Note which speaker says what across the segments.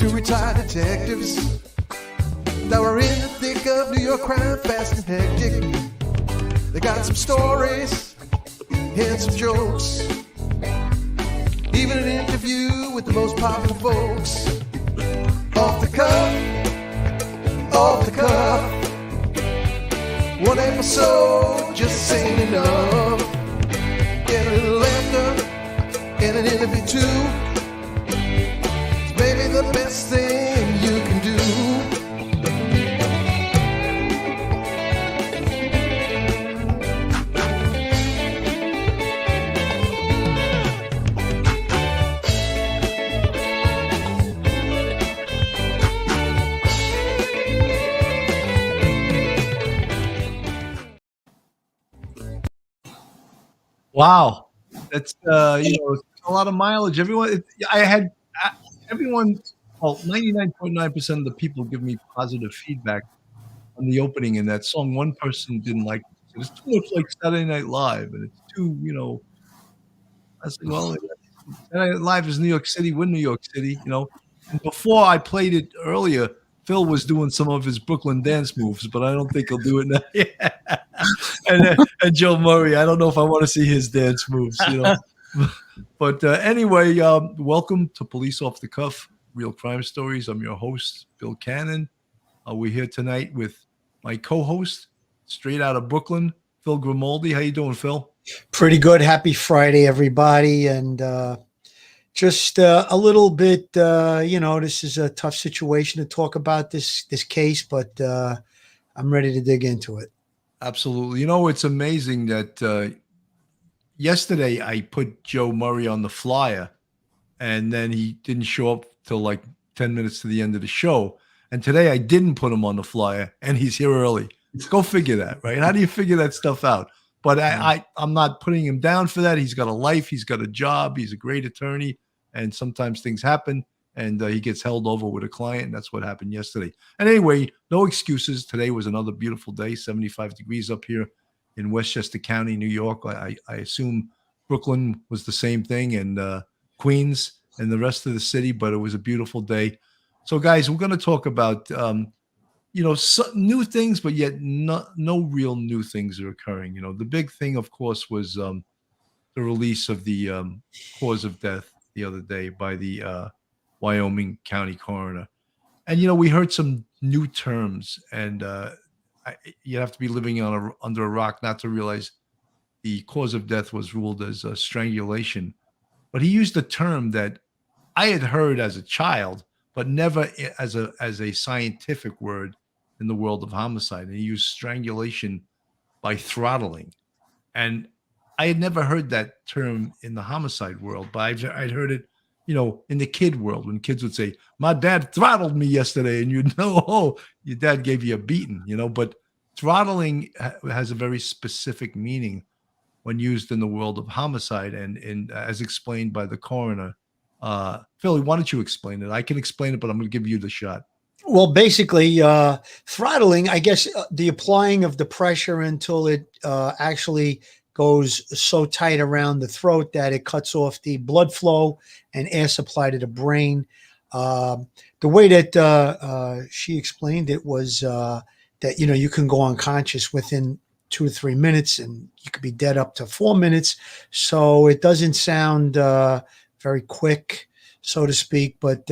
Speaker 1: Two retired detectives that were in the thick of New York crime, fast and hectic. They got some stories and some jokes, even an interview with the most popular folks. Off the cuff, one episode just ain't enough. Get a little laughter and an interview too. It's maybe the best thing you can do.
Speaker 2: Wow, that's a lot of mileage. Everyone, well, 99.9% of the people give me positive feedback on the opening in that song. One person didn't like it. It's too much like Saturday Night Live, and it's too, I said, well, Saturday Night Live is New York City. We're New York City, And before I played it earlier, Phil was doing some of his Brooklyn dance moves, but I don't think he'll do it now. and Joe Murray, I don't know if I want to see his dance moves, But anyway, welcome to Police Off the Cuff, Real Crime Stories. I'm your host, Bill Cannon. We're here tonight with my co-host, straight out of Brooklyn, Phil Grimaldi. How you doing, Phil?
Speaker 3: Pretty good. Happy Friday, everybody. And just a little bit, this is a tough situation to talk about this case, but I'm ready to dig into it.
Speaker 2: Absolutely. It's amazing that yesterday I put Joe Murray on the flyer, and then he didn't show up till like 10 minutes to the end of the show. And today I didn't put him on the flyer, and he's here early. Go figure that, right? How do you figure that stuff out? But I'm not putting him down for that. He's got a life. He's got a job. He's a great attorney. And sometimes things happen, and he gets held over with a client. And that's what happened yesterday. And anyway, no excuses. Today was another beautiful day, 75 degrees up here in Westchester County, New York. I assume Brooklyn was the same thing, and Queens and the rest of the city, but it was a beautiful day. So, guys, we're going to talk about, new things, but yet no real new things are occurring. The big thing, of course, was the release of the cause of death the other day by the Wyoming County coroner. And, we heard some new terms, and you have to be living under a rock not to realize the cause of death was ruled as strangulation. But he used a term that I had heard as a child, but never as a scientific word in the world of homicide. And he used strangulation by throttling. And I had never heard that term in the homicide world, but I'd heard it, in the kid world, when kids would say, my dad throttled me yesterday, and you'd know, oh, your dad gave you a beating, but throttling has a very specific meaning when used in the world of homicide, and as explained by the coroner. Philly, why don't you explain it? I can explain it, but I'm going to give you the shot.
Speaker 3: Well, basically, throttling, I guess, the applying of the pressure until it actually goes so tight around the throat that it cuts off the blood flow and air supply to the brain. The way that she explained it was that, you can go unconscious within 2 or 3 minutes, and you could be dead up to 4 minutes. So it doesn't sound very quick, so to speak. But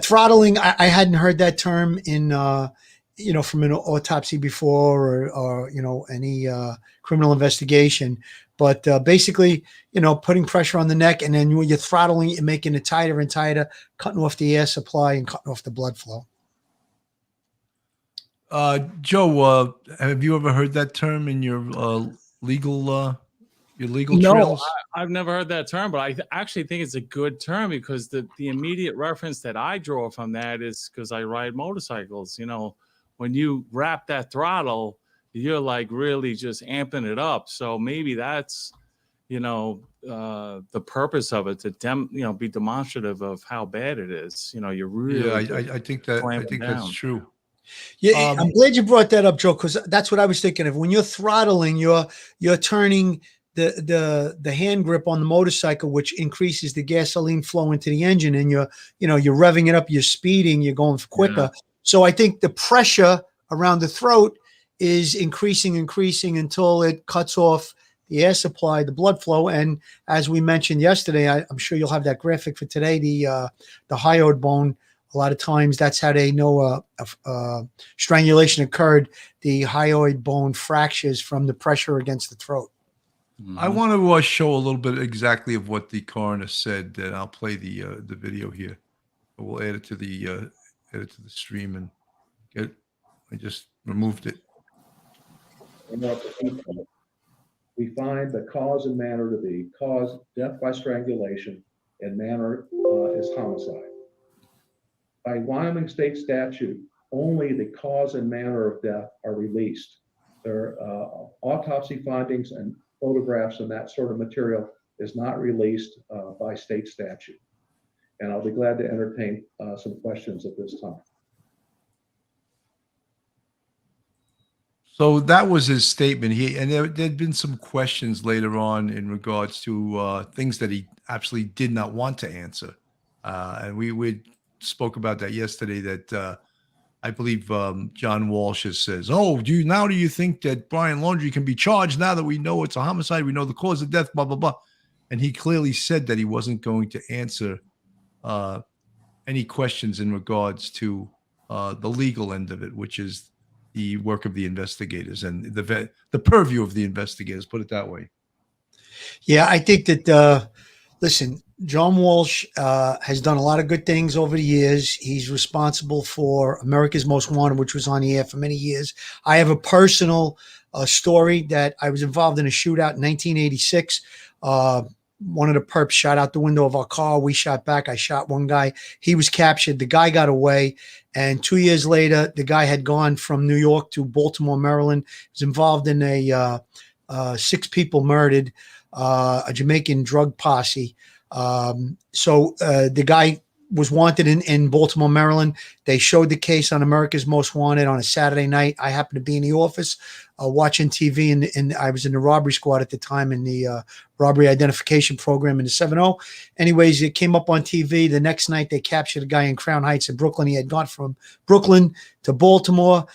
Speaker 3: throttling, I hadn't heard that term in, from an autopsy before, or any criminal investigation. But basically, putting pressure on the neck, and then when you're throttling, you're making it tighter and tighter, cutting off the air supply and cutting off the blood flow.
Speaker 2: Joe, have you ever heard that term in your legal trails?
Speaker 4: No, I've never heard that term, but I actually think it's a good term, because the immediate reference that I draw from that is because I ride motorcycles. When you wrap that throttle, you're like really just amping it up. So maybe that's, the purpose of it, to be demonstrative of how bad it is. You're really
Speaker 2: I think that's true.
Speaker 3: Yeah, I'm glad you brought that up, Joe, because that's what I was thinking of. When you're throttling, you're turning the hand grip on the motorcycle, which increases the gasoline flow into the engine, and you're revving it up, you're speeding, you're going quicker.
Speaker 4: Yeah.
Speaker 3: So I think the pressure around the throat is increasing until it cuts off the air supply, the blood flow. And as we mentioned yesterday, I'm sure you'll have that graphic for today, the hyoid bone. A lot of times that's how they know strangulation occurred. The hyoid bone fractures from the pressure against the throat.
Speaker 2: I want to show a little bit exactly of what the coroner said, and I'll play the video here. We'll add it to the stream and get. I just removed it.
Speaker 5: We find the cause and manner to be death by strangulation, and manner is homicide. By Wyoming state statute, only the cause and manner of death are released. Their autopsy findings and photographs and that sort of material is not released by state statute. And I'll be glad to entertain some questions at this time.
Speaker 2: So that was his statement. There'd been some questions later on in regards to things that he absolutely did not want to answer. And we spoke about that yesterday, that I believe John Walsh says, "Oh, do you think that Brian Laundrie can be charged now that we know it's a homicide? We know the cause of death, blah, blah, blah." And he clearly said that he wasn't going to answer any questions in regards to the legal end of it, which is the work of the investigators and the purview of the investigators, put it that way.
Speaker 3: Yeah, I think that, listen, John Walsh has done a lot of good things over the years. He's responsible for America's Most Wanted, which was on the air for many years. I have a personal story that I was involved in a shootout in 1986. One of the perps shot out the window of our car. We shot back. I shot one guy. He was captured. The guy got away. And 2 years later, the guy had gone from New York to Baltimore, Maryland. He was involved in a 6 people murdered, a Jamaican drug posse. So the guy was wanted in Baltimore, Maryland. They showed the case on America's Most Wanted on a Saturday night. I happened to be in the office watching TV, and I was in the robbery squad at the time in the robbery identification program in the 7-0. Anyways, it came up on TV. The next night, they captured a guy in Crown Heights in Brooklyn. He had gone from Brooklyn to Baltimore.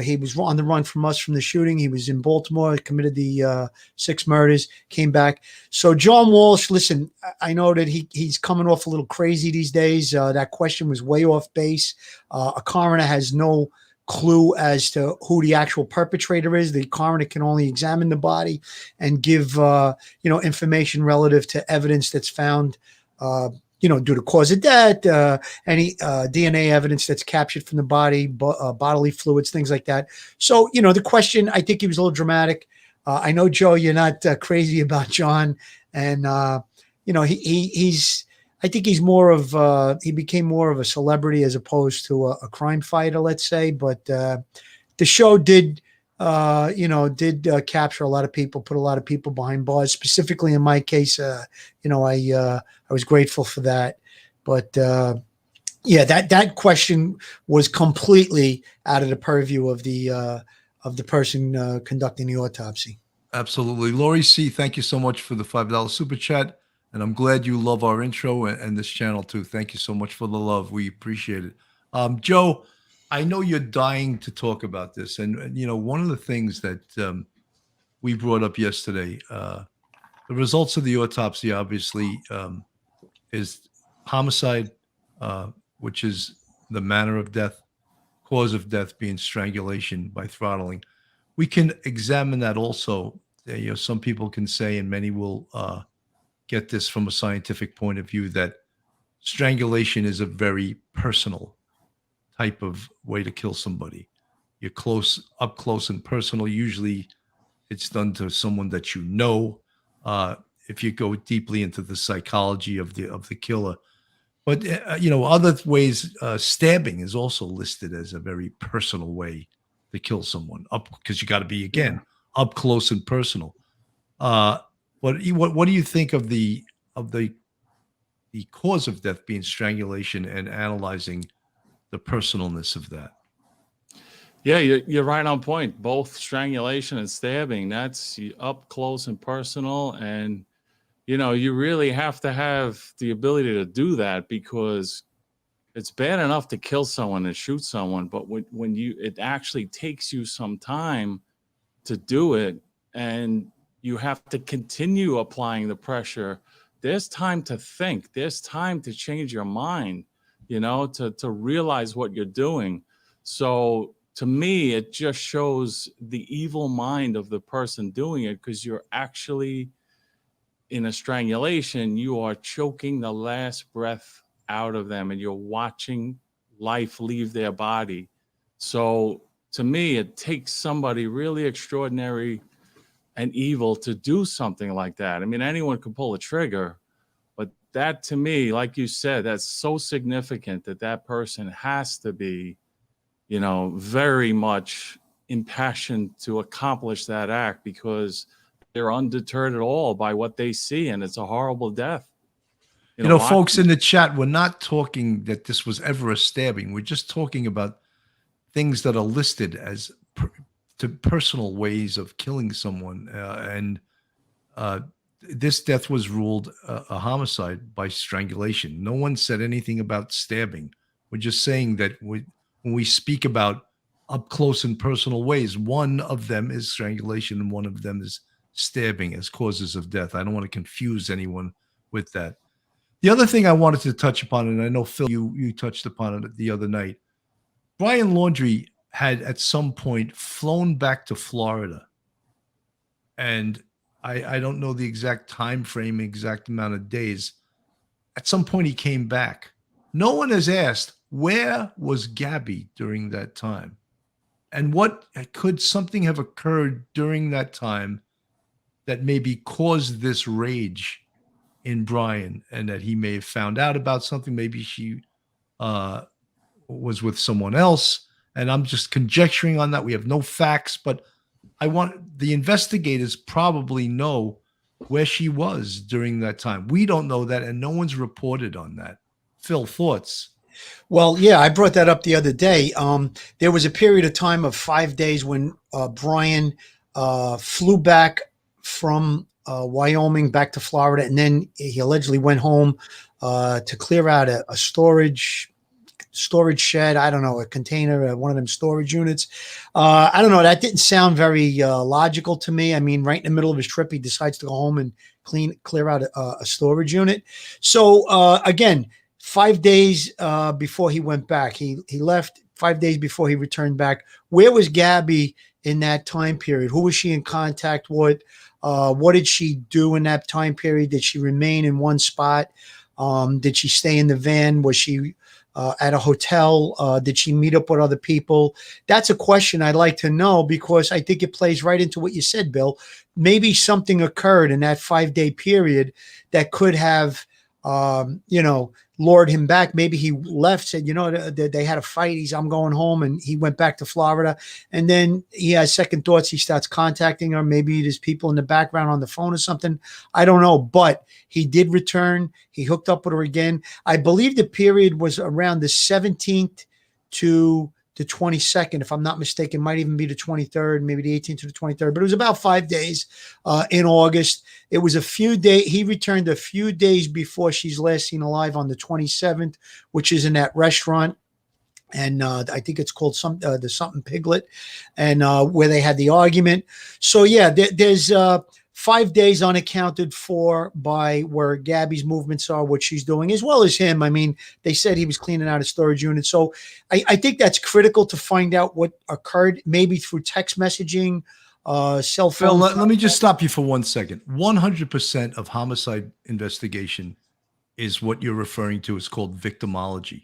Speaker 3: He was on the run from us from the shooting. He was in Baltimore, committed the 6 murders, came back. So John Walsh, listen, I know that he's coming off a little crazy these days. That question was way off base. A coroner has no clue as to who the actual perpetrator is. The coroner can only examine the body and give information relative to evidence that's found due to cause of death, any DNA evidence that's captured from the body, bodily fluids, things like that. So the question, I think he was a little dramatic. I know, Joe, you're not crazy about John, and he's I think he's more of he became more of a celebrity as opposed to a crime fighter, let's say. But the show did capture a lot of people, put a lot of people behind bars. Specifically in my case, I was grateful for that. But that question was completely out of the purview of the person conducting the autopsy.
Speaker 2: Absolutely. Lori C., thank you so much for the $5 super chat. And I'm glad you love our intro and this channel too. Thank you so much for the love. We appreciate it. Joe, I know you're dying to talk about this. And one of the things that we brought up yesterday, the results of the autopsy obviously is homicide, which is the manner of death, cause of death being strangulation by throttling. We can examine that also. Some people can say, and many will get this from a scientific point of view, that strangulation is a very personal type of way to kill somebody. You're up close and personal. Usually it's done to someone that you know, if you go deeply into the psychology of the killer. But other ways, stabbing is also listed as a very personal way to kill someone, because you got to be, again, up close and personal. What do you think of the cause of death being strangulation and analyzing the personalness of that?
Speaker 4: Yeah, you're right on point. Both strangulation and stabbing, that's up close and personal. And, you really have to have the ability to do that, because it's bad enough to kill someone and shoot someone, but when it actually takes you some time to do it, and you have to continue applying the pressure. There's time to think. There's time to change your mind, to realize what you're doing. So to me, it just shows the evil mind of the person doing it, because you're actually, in a strangulation, you are choking the last breath out of them, and you're watching life leave their body. So to me, it takes somebody really extraordinary and evil to do something like that. I mean, anyone can pull a trigger, but that, to me, like you said, that's so significant that person has to be, very much impassioned to accomplish that act, because they're undeterred at all by what they see, and it's a horrible death.
Speaker 2: Folks in the chat, we're not talking that this was ever a stabbing. We're just talking about things that are listed as personal ways of killing someone. And this death was ruled a homicide by strangulation. No one said anything about stabbing. We're just saying that when we speak about up close and personal ways, one of them is strangulation and one of them is stabbing as causes of death. I don't want to confuse anyone with that. The other thing I wanted to touch upon, and I know, Phil, you touched upon it the other night, Brian Laundrie had at some point flown back to Florida. And I don't know the exact time frame, exact amount of days. At some point he came back. No one has asked, where was Gabby during that time? And what could something have occurred during that time that maybe caused this rage in Brian, and that he may have found out about something? Maybe she was with someone else, and I'm just conjecturing on that. We have no facts, but I want the investigators probably know where she was during that time. We don't know that, and no one's reported on that. Phil, thoughts?
Speaker 3: Well, yeah, I brought that up the other day. There was a period of time of 5 days when Brian flew back from Wyoming back to Florida, and then he allegedly went home to clear out a storage shed. I don't know, a container, one of them storage units. I don't know. That didn't sound very logical to me. I mean, right in the middle of his trip, he decides to go home and clear out a storage unit. So again, 5 days before he went back, he left 5 days before he returned back. Where was Gabby in that time period? Who was she in contact with? What did she do in that time period? Did she remain in one spot? Did she stay in the van? Was she at a hotel? Did she meet up with other people? That's a question I'd like to know, because I think it plays right into what you said, Bill. Maybe something occurred in that 5 day period that could have, lured him back. Maybe he left, said, they had a fight. I'm going home, and he went back to Florida. And then he has second thoughts. He starts contacting her. Maybe there's people in the background on the phone or something. I don't know, but he did return. He hooked up with her again. I believe the period was around the 17th to the 22nd, if I'm not mistaken. Might even be the 23rd, maybe the 18th to the 23rd, but it was about 5 days in August. It was a few days. He returned a few days before she's last seen alive on the 27th, which is in that restaurant. And I think it's called the something Piglet, and where they had the argument. So yeah, there's 5 days unaccounted for by where Gabby's movements are, what she's doing, as well as him. I mean, they said he was cleaning out a storage unit. So I think that's critical to find out what occurred, maybe through text messaging, cell phone.
Speaker 2: Phil, let me just stop you for 1 second. 100% of homicide investigation is what you're referring to. It's called victimology.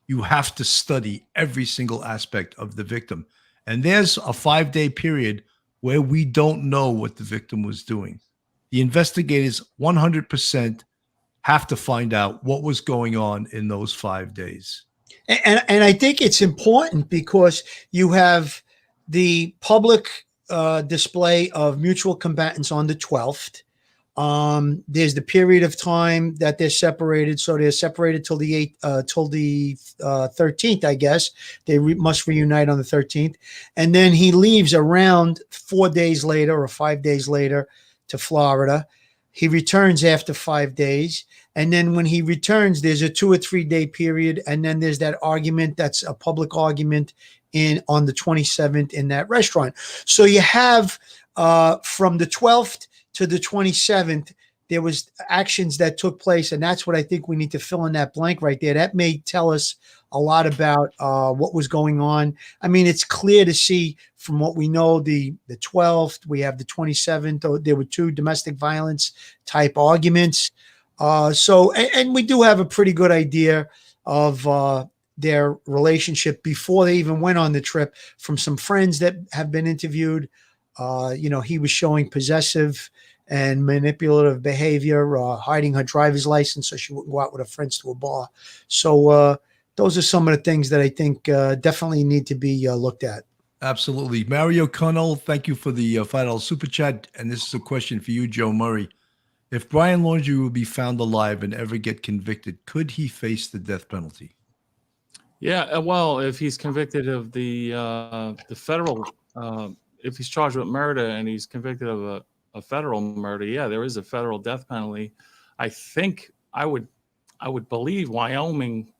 Speaker 2: You have to study every single aspect of the victim. And there's a 5 day period where we don't know what the victim was doing. The investigators 100% have to find out what was going on in those 5 days.
Speaker 3: And I think it's important because you have the public display of mutual combatants on the 12th. There's the period of time that they're separated. So they're separated till the 13th, I guess. They must reunite on the 13th. And then he leaves around 4 days later or 5 days later to Florida. He returns after 5 days. And then when he returns, there's a 2 or 3 day period. And then there's that argument that's a public argument on the 27th in that restaurant. So you have from the 12th to the 27th, there was actions that took place. And that's what I think we need to fill in that blank right there. That may tell us a lot about what was going on. I mean, it's clear to see from what we know, the 12th, we have the 27th, there were 2 domestic violence type arguments. And we do have a pretty good idea of their relationship before they even went on the trip from some friends that have been interviewed. He was showing possessive and manipulative behavior, hiding her driver's license so she wouldn't go out with her friends to a bar. So those are some of the things that I think definitely need to be looked at.
Speaker 2: Absolutely. Mario Connell, thank you for the $5 super chat. And this is a question for you, Joe Murray. If Brian Laundrie will be found alive and ever get convicted, could he face the death penalty?
Speaker 4: Yeah, well, if he's convicted of the federal, if he's charged with murder and he's convicted of a federal murder, yeah, there is a federal death penalty. I think I would believe Wyoming.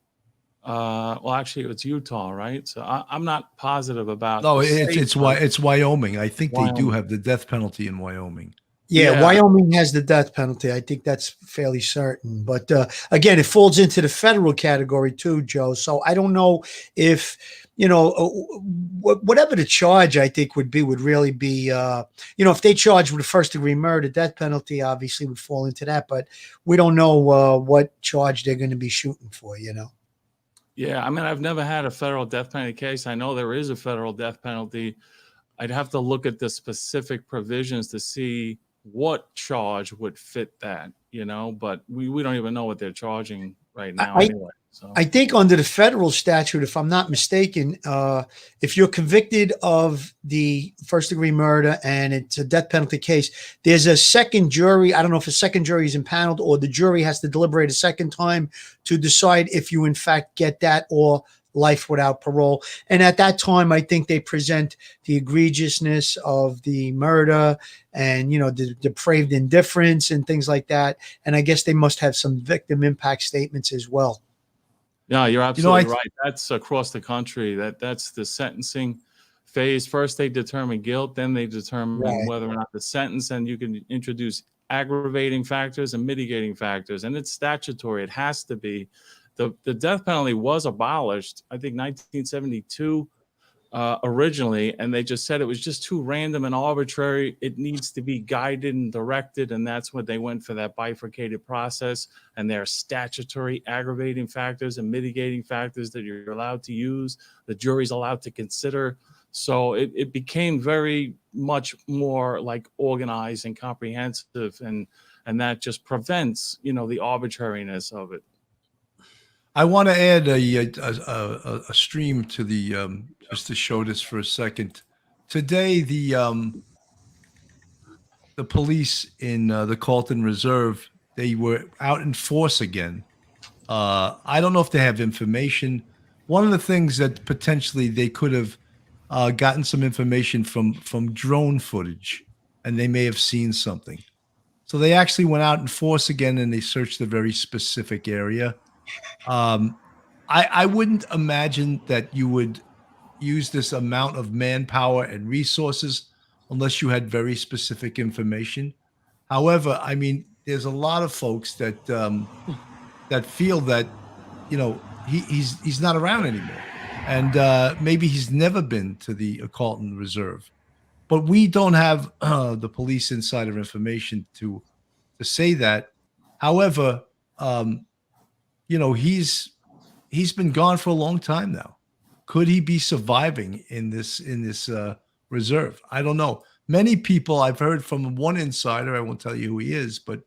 Speaker 4: Well, actually, it's Utah, right? So I'm not positive about.
Speaker 2: No, it's Wyoming. I think
Speaker 4: Wyoming.
Speaker 2: They do have the death penalty in Wyoming.
Speaker 3: Yeah, Wyoming has the death penalty. I think that's fairly certain. But again, it falls into the federal category too, Joe. So I don't know if, whatever the charge I think would really be, if they charge with a first-degree murder, death penalty obviously would fall into that. But we don't know what charge they're going to be shooting for,
Speaker 4: Yeah, I mean, I've never had a federal death penalty case. I know there is a federal death penalty. I'd have to look at the specific provisions to see what charge would fit that, but we don't even know what they're charging right now anyway. So
Speaker 3: I think under the federal statute, if I'm not mistaken, if you're convicted of the first degree murder and it's a death penalty case, there's a second jury. I don't know if a second jury is impaneled or the jury has to deliberate a second time to decide if you in fact get that or life without parole. And at that time, I think they present the egregiousness of the murder and, the depraved indifference and things like that. And I guess they must have some victim impact statements as well.
Speaker 4: Yeah, you're absolutely right. That's across the country. That's the sentencing phase. First, they determine guilt. Then they determine whether or not the sentence, and you can introduce aggravating factors and mitigating factors. And it's statutory. It has to be. The death penalty was abolished, I think, 1972 originally, and they just said it was just too random and arbitrary. It needs to be guided and directed, and that's when they went for that bifurcated process. And there are statutory aggravating factors and mitigating factors that you're allowed to use, the jury's allowed to consider. So it became very much more like organized and comprehensive, and that just prevents, the arbitrariness of it.
Speaker 2: I want to add a stream to the just to show this for a second. Today, the police in the Carlton Reserve, they were out in force again. I don't know if they have information. One of the things that potentially they could have gotten some information from drone footage, and they may have seen something. So they actually went out in force again, and they searched a very specific area. I wouldn't imagine that you would use this amount of manpower and resources unless you had very specific information. However, I mean, there's a lot of folks that that feel that, he's not around anymore, and maybe he's never been to the Carlton Reserve. But we don't have the police insider information to say that. However, he's been gone for a long time now. Could he be surviving in this reserve? I don't know. Many people, I've heard from one insider, I won't tell you who he is, but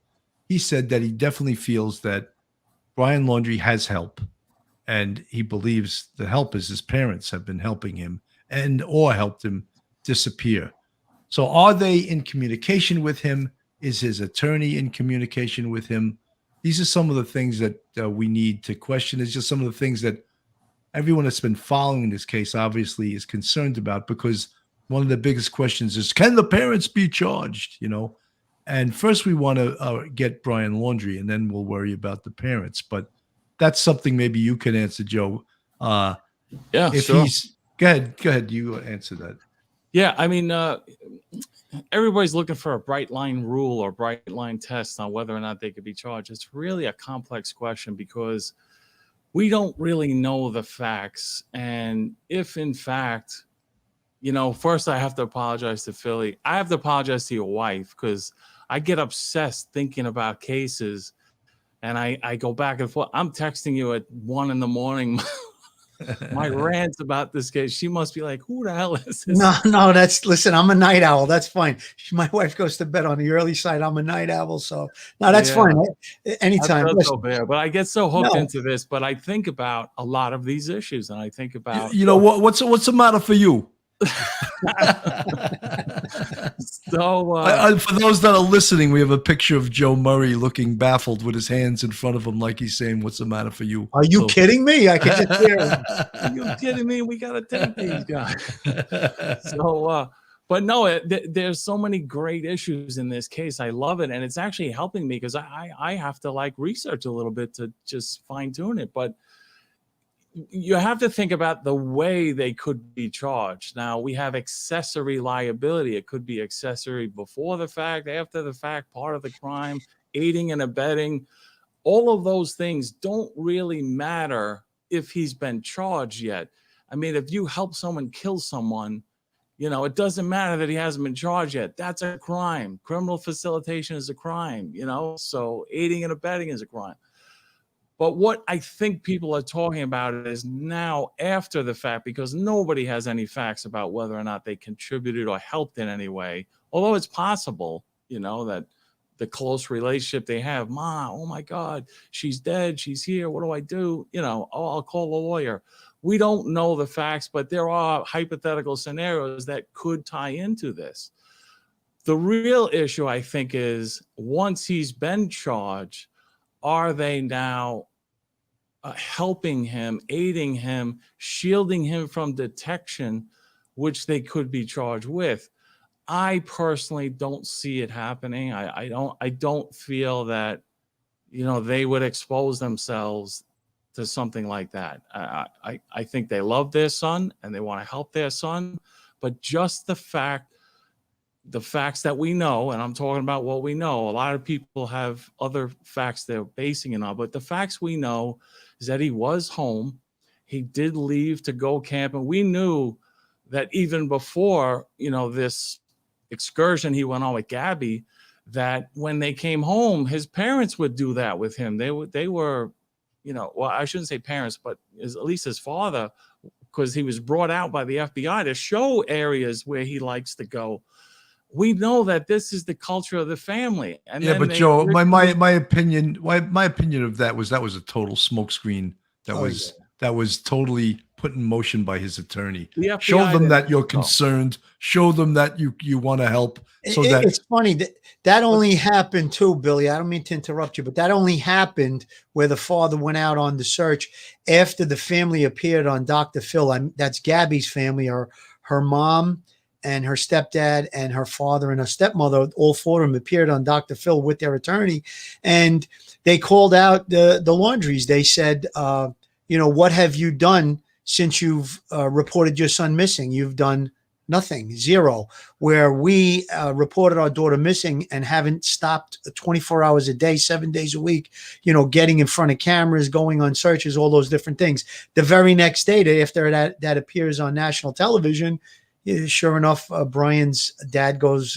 Speaker 2: he said that he definitely feels that Brian Laundrie has help, and he believes the help is his parents have been helping him or helped him disappear. So are they in communication with him? Is his attorney in communication with him? These are some of the things that we need to question. It's just some of the things that everyone that's been following this case obviously is concerned about, because one of the biggest questions is, can the parents be charged? You know, and first we want to get Brian Laundrie, and then we'll worry about the parents. But that's something maybe you can answer, Joe.
Speaker 4: Yeah,
Speaker 2: If
Speaker 4: sure.
Speaker 2: he's go ahead, you answer that.
Speaker 4: Yeah, I mean, everybody's looking for a bright line rule or bright line test on whether or not they could be charged. It's really a complex question because we don't really know the facts. And if in fact, you know, first I have to apologize to Philly. I have to apologize to your wife because I get obsessed thinking about cases, and I go back and forth. I'm texting you at 1 a.m. my rants about this case. She must be like, who the hell is this?
Speaker 3: No, listen, I'm a night owl. That's fine. My wife goes to bed on the early side. I'm a night owl. So no, that's fine. Anytime.
Speaker 4: So bad, but I get so hooked into this, but I think about a lot of these issues, and I think about,
Speaker 2: you know, what's the matter for you?
Speaker 4: So
Speaker 2: for those that are listening, we have a picture of Joe Murray looking baffled with his hands in front of him, like he's saying, "What's the matter for you?"
Speaker 3: Are you kidding me? I can just hear him.
Speaker 4: Are you kidding me? We gotta take these guys. So, but no, there's so many great issues in this case. I love it, and it's actually helping me because I have to like research a little bit to just fine tune it, but. You have to think about the way they could be charged. Now, we have accessory liability. It could be accessory before the fact, after the fact, part of the crime, aiding and abetting. All of those things don't really matter if he's been charged yet. I mean, if you help someone kill someone, you know, it doesn't matter that he hasn't been charged yet. That's a crime. Criminal facilitation is a crime, you know, so aiding and abetting is a crime. But what I think people are talking about is now after the fact, because nobody has any facts about whether or not they contributed or helped in any way. Although it's possible, you know, that the close relationship they have, Ma, oh my God, she's dead. She's here. What do I do? You know, oh, I'll call a lawyer. We don't know the facts, but there are hypothetical scenarios that could tie into this. The real issue, I think, is once he's been charged, are they now helping him, aiding him, shielding him from detection, which they could be charged with? I personally don't see it happening. I don't feel that, you know, they would expose themselves to something like that. I think they love their son and they want to help their son, but just the facts that we know, and I'm talking about what we know. A lot of people have other facts they're basing it on, but the facts we know is that he was home. He did leave to go camping. We knew that even before, you know, this excursion he went on with Gabby, that when they came home, his parents would do that with him. They were, you know, well, I shouldn't say parents, but at least his father, because he was brought out by the FBI to show areas where he likes to go. We know that this is the culture of the family. And
Speaker 2: yeah, but Joe, my opinion of that was a total smokescreen. That was totally put in motion by his attorney. Show them that you're concerned. Show them that you want to help. So
Speaker 3: it's funny that only happened too, Billy. I don't mean to interrupt you, but that only happened where the father went out on the search after the family appeared on Dr. Phil. That's Gabby's family, or her mom and her stepdad and her father and her stepmother, all four of them appeared on Dr. Phil with their attorney. And they called out the Laundries. They said, you know, what have you done since you've reported your son missing? You've done nothing, zero. Where we reported our daughter missing and haven't stopped 24 hours a day, 7 days a week, you know, getting in front of cameras, going on searches, all those different things. The very next day, after that appears on national television, sure enough, Brian's dad goes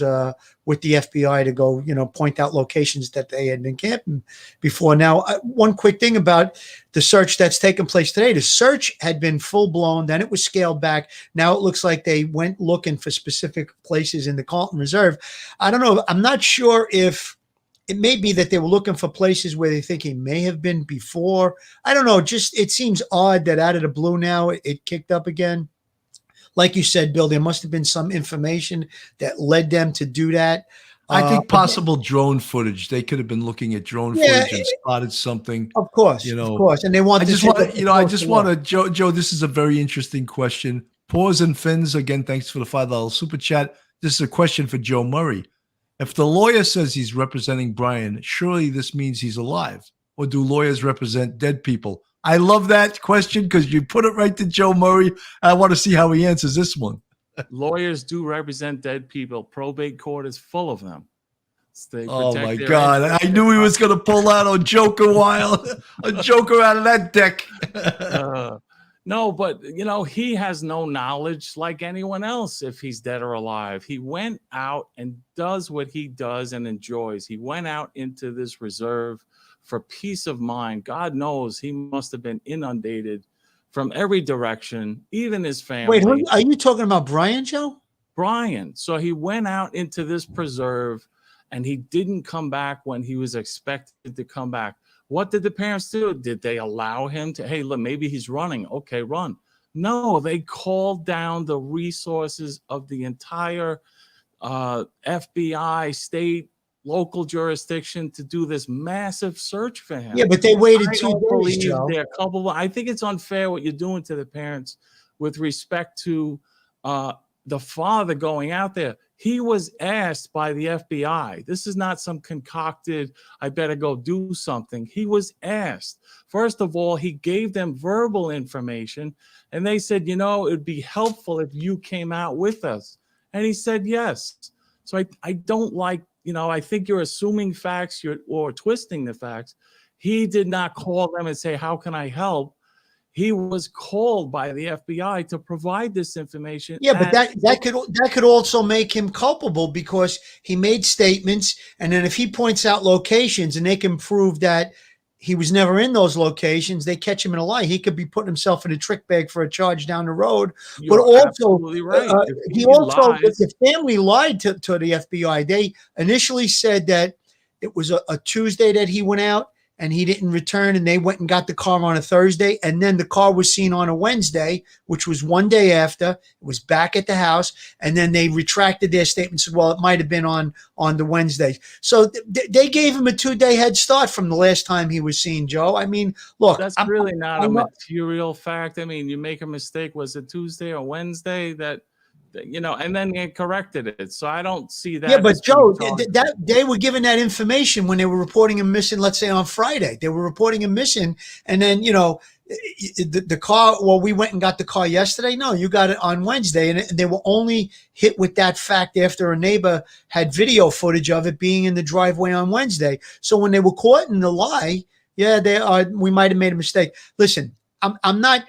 Speaker 3: with the FBI to go, you know, point out locations that they had been camping before. Now, one quick thing about the search that's taken place today. The search had been full blown, then it was scaled back. Now it looks like they went looking for specific places in the Carlton Reserve. I don't know. I'm not sure if it may be that they were looking for places where they think he may have been before. I don't know. Just it seems odd that out of the blue now it kicked up again. Like you said, Bill, there must have been some information that led them to do that.
Speaker 2: I think possible drone footage. They could have been looking at drone
Speaker 3: Yeah,
Speaker 2: footage and spotted something.
Speaker 3: Of course,
Speaker 2: You know,
Speaker 3: of course. And they want
Speaker 2: I
Speaker 3: to
Speaker 2: just
Speaker 3: take
Speaker 2: want
Speaker 3: a
Speaker 2: to, I just
Speaker 3: closer
Speaker 2: want
Speaker 3: look.
Speaker 2: to, Joe, this is a very interesting question. Paws and Fins, again, thanks for the $5 super chat. This is a question for Joe Murray. If the lawyer says he's representing Brian, surely this means he's alive. Or do lawyers represent dead people? I love that question because you put it right to Joe Murray. I want to see how he answers this one.
Speaker 4: Lawyers do represent dead people. Probate court is full of them. They
Speaker 2: Oh
Speaker 4: protect
Speaker 2: my
Speaker 4: their
Speaker 2: God.
Speaker 4: interests.
Speaker 2: I knew he was going to pull out a Joker a Joker out of that deck.
Speaker 4: No, but he has no knowledge like anyone else if he's dead or alive. He went out and does what he does and enjoys. He went out into this reserve for peace of mind. God knows he must have been inundated from every direction, even his family.
Speaker 3: Wait, are you talking about Brian, Joe?
Speaker 4: Brian. So he went out into this preserve and he didn't come back when he was expected to come back. What did the parents do? Did they allow him to, hey, look, maybe he's running. Okay, run. No, they called down the resources of the entire FBI, state, local jurisdiction to do this massive search for him.
Speaker 3: Yeah, but they waited
Speaker 4: I
Speaker 3: 2
Speaker 4: don't
Speaker 3: days,
Speaker 4: believe
Speaker 3: Joe.
Speaker 4: they're culpable. I think it's unfair what you're doing to the parents with respect to the father going out there. He was asked by the FBI. This is not some concocted, I better go do something. He was asked. First of all, he gave them verbal information, and they said, it would be helpful if you came out with us. And he said yes. So I don't like, I think you're assuming facts or twisting the facts. He did not call them and say, how can I help? He was called by the FBI to provide this information.
Speaker 3: Yeah, but that could also make him culpable because he made statements, and then if he points out locations and they can prove that he was never in those locations, they catch him in a lie. He could be putting himself in a trick bag for a charge down the road.
Speaker 4: You're
Speaker 3: but also,
Speaker 4: absolutely right.
Speaker 3: The family lied to the FBI. They initially said that it was a Tuesday that he went out and he didn't return, and they went and got the car on a Thursday, and then the car was seen on a Wednesday, which was one day after. It was back at the house, and then they retracted their statement and said, well, it might have been on the Wednesday. So they gave him a 2-day head start from the last time he was seen, Joe. I mean, look.
Speaker 4: That's really not a material fact. I mean, you make a mistake. Was it Tuesday or Wednesday that and then they corrected it. So I don't see that.
Speaker 3: Yeah, but Joe, that they were given that information when they were reporting him missing, let's say on Friday. They were reporting him missing. And then, the car, well, we went and got the car yesterday. No, you got it on Wednesday. And they were only hit with that fact after a neighbor had video footage of it being in the driveway on Wednesday. So when they were caught in the lie, we might have made a mistake. Listen, I'm not,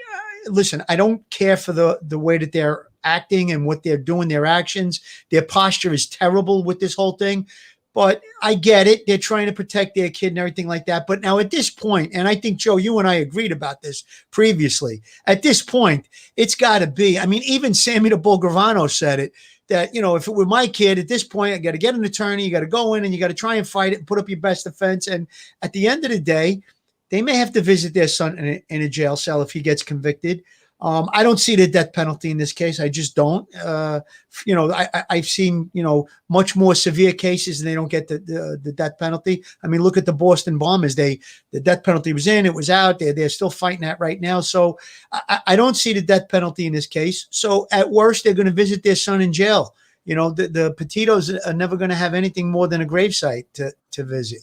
Speaker 3: I don't care for the way that they're acting and what they're doing, their actions. Their posture is terrible with this whole thing, but I get it. They're trying to protect their kid and everything like that. But now at this point, and I think, Joe, you and I agreed about this previously, at this point, it's got to be, I mean, even Sammy the Bull Gravano said it, that, if it were my kid at this point, I got to get an attorney, you got to go in and you got to try and fight it and put up your best defense. And at the end of the day, they may have to visit their son in a jail cell if he gets convicted. I don't see the death penalty in this case. I just don't. I've seen, much more severe cases and they don't get the death penalty. I mean, look at the Boston bombers. The death penalty was in, it was out. They're still fighting that right now. So I don't see the death penalty in this case. So at worst, they're going to visit their son in jail. The Petitos are never going to have anything more than a gravesite to visit,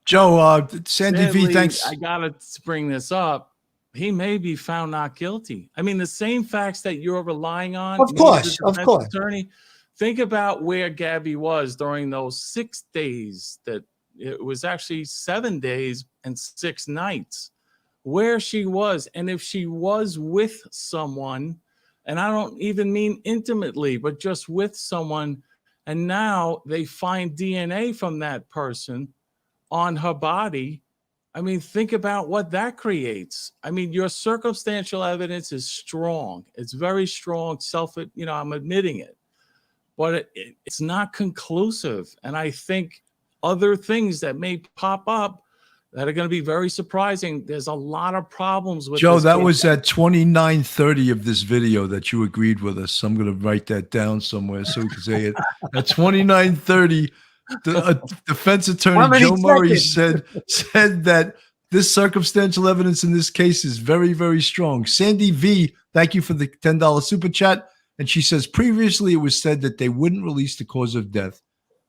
Speaker 2: Joe, Sandy V, thanks.
Speaker 4: I got to bring this up. He may be found not guilty. I mean, the same facts that you're relying on.
Speaker 3: Of course.
Speaker 4: Attorney, think about where Gabby was during those 6 days. That it was actually 7 days and 6 nights. Where she was, and if she was with someone, and I don't even mean intimately, but just with someone, and now they find DNA from that person on her body. I mean, think about what that creates. I mean, your circumstantial evidence is strong. It's very strong. I'm admitting it, but it's not conclusive. And I think other things that may pop up that are going to be very surprising. There's a lot of problems with
Speaker 2: Joe.
Speaker 4: This
Speaker 2: that
Speaker 4: case.
Speaker 2: was at 29:30 of this video that you agreed with us. I'm going to write that down somewhere so we can say it. At 29:30, defense
Speaker 3: How
Speaker 2: attorney
Speaker 3: many
Speaker 2: Joe Murray
Speaker 3: seconds?
Speaker 2: said that this circumstantial evidence in this case is very, very strong. Sandy V, thank you for the $10 super chat. And she says, previously it was said that they wouldn't release the cause of death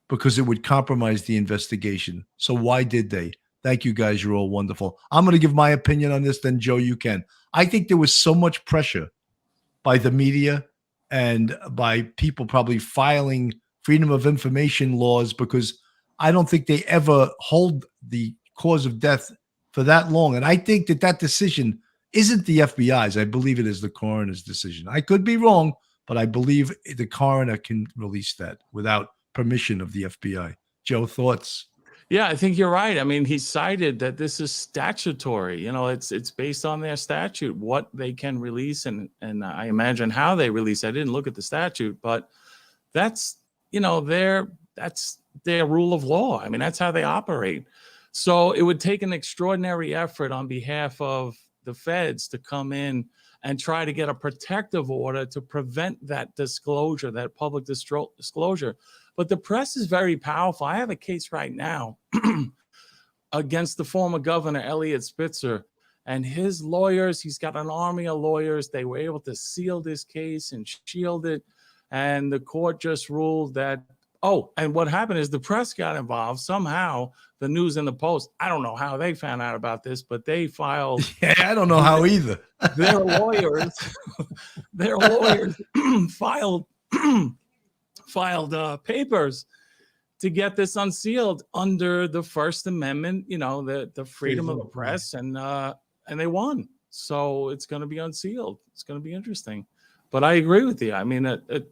Speaker 2: because it would compromise the investigation. So why did they? Thank you guys. You're all wonderful. I'm going to give my opinion on this. Then Joe, you can. I think there was so much pressure by the media and by people probably filing freedom of information laws, because I don't think they ever hold the cause of death for that long. And I think that decision isn't the FBI's. I believe it is the coroner's decision. I could be wrong, but I believe the coroner can release that without permission of the FBI. Joe, thoughts?
Speaker 4: Yeah, I think you're right. I mean, he cited that this is statutory. You know, it's based on their statute, what they can release, and I imagine how they release. I didn't look at the statute, but that's, you know, that's their rule of law. I mean, that's how they operate. So it would take an extraordinary effort on behalf of the feds to come in and try to get a protective order to prevent that disclosure, that public disclosure. But the press is very powerful. I have a case right now against the former governor, Eliot Spitzer, and his lawyers. He's got an army of lawyers. They were able to seal this case and shield it. And the court just ruled that, oh, and what happened is the press got involved. Somehow, the News and the Post, I don't know how they found out about this, but they filed.
Speaker 2: Yeah, I don't know how either.
Speaker 4: Their lawyers filed papers to get this unsealed under the First Amendment, you know, the freedom of the press, and they won. So it's going to be unsealed. It's going to be interesting. But I agree with you. I mean, it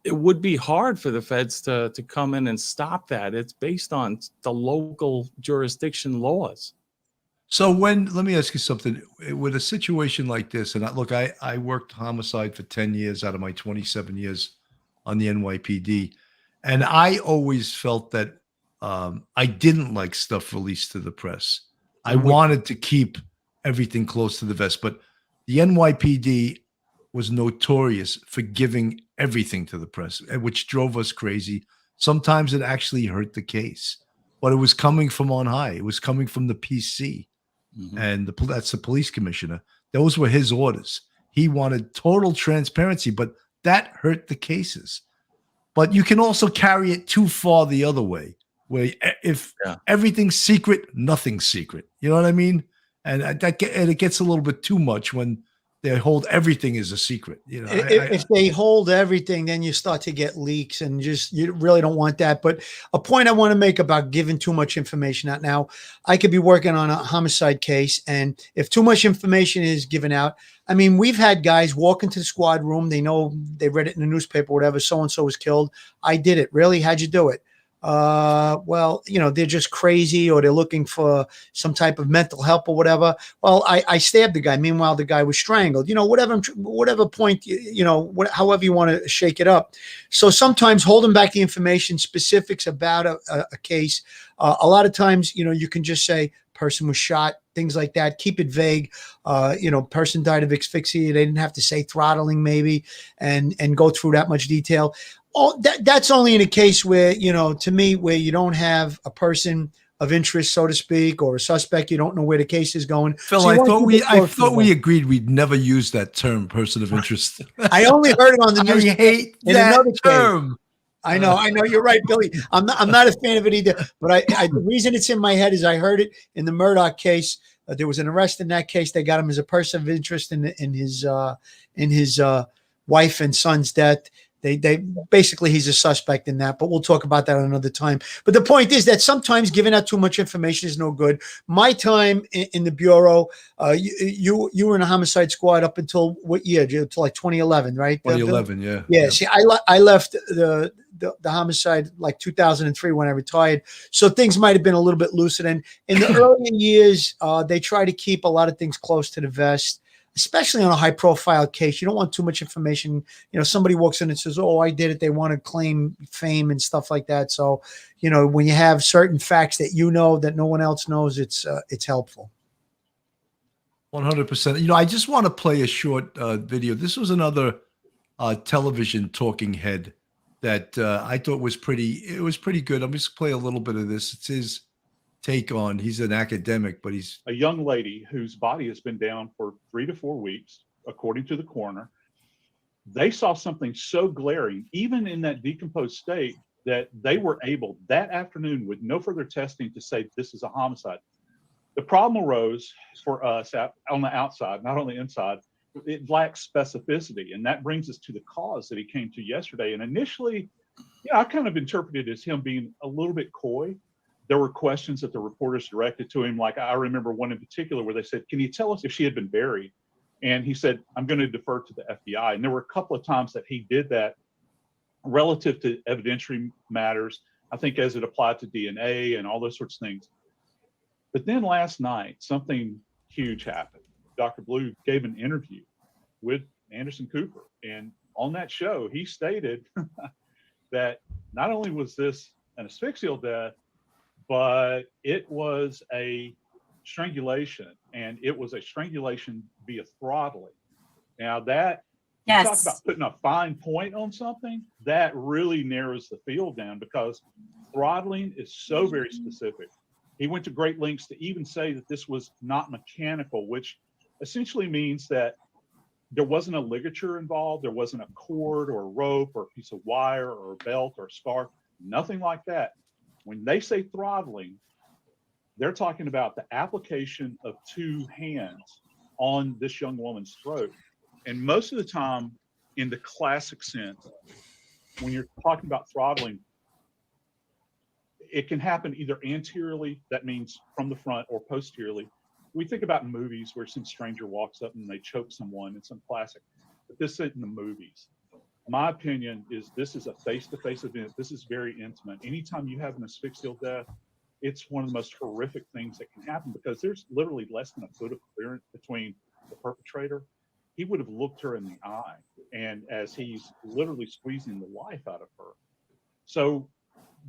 Speaker 4: would be hard for the feds to come in and stop that. It's based on the local jurisdiction laws.
Speaker 2: So let me ask you something. With a situation like this, and look, I worked homicide for 10 years out of my 27 years on the NYPD. And I always felt that I didn't like stuff released to the press. I wanted to keep everything close to the vest, but the NYPD was notorious for giving everything to the press, which drove us crazy. Sometimes it actually hurt the case, but it was coming from on high. It was coming from the PC, and that's the police commissioner. Those were his orders. He wanted total transparency, but that hurt the cases. But you can also carry it too far the other way, where if everything's secret, nothing's secret. You know what I mean? And it gets a little bit too much when they hold everything as a secret. You know,
Speaker 3: if they hold everything, then you start to get leaks, and you really don't want that. But a point I want to make about giving too much information out. Now, I could be working on a homicide case, and if too much information is given out, I mean, we've had guys walk into the squad room. They know, they read it in the newspaper, whatever. So-and-so was killed. I did it. Really? How'd you do it? Well, you know, they're just crazy, or they're looking for some type of mental help or whatever. Well, I stabbed the guy. Meanwhile, the guy was strangled, you know, whatever point, however you want to shake it up. So sometimes holding back the information, specifics about a case, a lot of times, you know, you can just say person was shot, things like that. Keep it vague. Person died of asphyxia. They didn't have to say throttling maybe, and go through that much detail. Oh, that's only in a case where, you know, to me, where you don't have a person of interest, so to speak, or a suspect. You don't know where the case is going.
Speaker 2: Phil,
Speaker 3: so
Speaker 2: I thought we agreed we'd never use that term, person of interest.
Speaker 3: I only heard it on the news.
Speaker 2: I hate that term.
Speaker 3: Case. I know you're right, Billy. I'm not a fan of it either. But the reason it's in my head is I heard it in the Murdoch case. There was an arrest in that case. They got him as a person of interest in his wife and son's death. They basically, he's a suspect in that, but we'll talk about that another time. But the point is that sometimes giving out too much information is no good. My time in the bureau, you were in a homicide squad up until what year? Until like 2011, right?
Speaker 2: 2011, yeah.
Speaker 3: Yeah. See, I left the homicide like 2003 when I retired. So things might have been a little bit looser. And in the earlier years, they try to keep a lot of things close to the vest, especially on a high profile case. You don't want too much information. You know, somebody walks in and says, oh, I did it. They want to claim fame and stuff like that. So, you know, when you have certain facts that you know that no one else knows, it's helpful.
Speaker 2: 100%. You know, I just want to play a short video. This was another television talking head that I thought was pretty good. I'm just play a little bit of this. It's his take on, he's an academic, but he's
Speaker 6: a young lady whose body has been down for 3 to 4 weeks, according to the coroner. They saw something so glaring, even in that decomposed state, that they were able that afternoon with no further testing to say this is a homicide. The problem arose for us on the outside, not on the inside. It lacks specificity, and that brings us to the cause that he came to yesterday. And initially, I kind of interpreted it as him being a little bit coy. There were questions that the reporters directed to him. Like I remember one in particular where they said, "Can you tell us if she had been buried?" And he said, "I'm going to defer to the FBI." And there were a couple of times that he did that relative to evidentiary matters, I think as it applied to DNA and all those sorts of things. But then last night, something huge happened. Dr. Blue gave an interview with Anderson Cooper. And on that show, he stated that not only was this an asphyxial death, but it was a strangulation, and it was a strangulation via throttling. Now that, you talk about putting a fine point on something, that really narrows the field down, because throttling is so very specific. He went to great lengths to even say that this was not mechanical, which essentially means that there wasn't a ligature involved, there wasn't a cord or a rope or a piece of wire or a belt or a scarf, nothing like that. When they say throttling, they're talking about the application of 2 hands on this young woman's throat. And most of the time, in the classic sense, when you're talking about throttling, it can happen either anteriorly, that means from the front, or posteriorly. We think about movies where some stranger walks up and they choke someone in some classic, but this isn't in the movies. My opinion is this is a face-to-face event. This is very intimate. Anytime you have an asphyxial death, it's one of the most horrific things that can happen, because there's literally less than a foot of clearance between the perpetrator. He would have looked her in the eye, and as he's literally squeezing the life out of her. So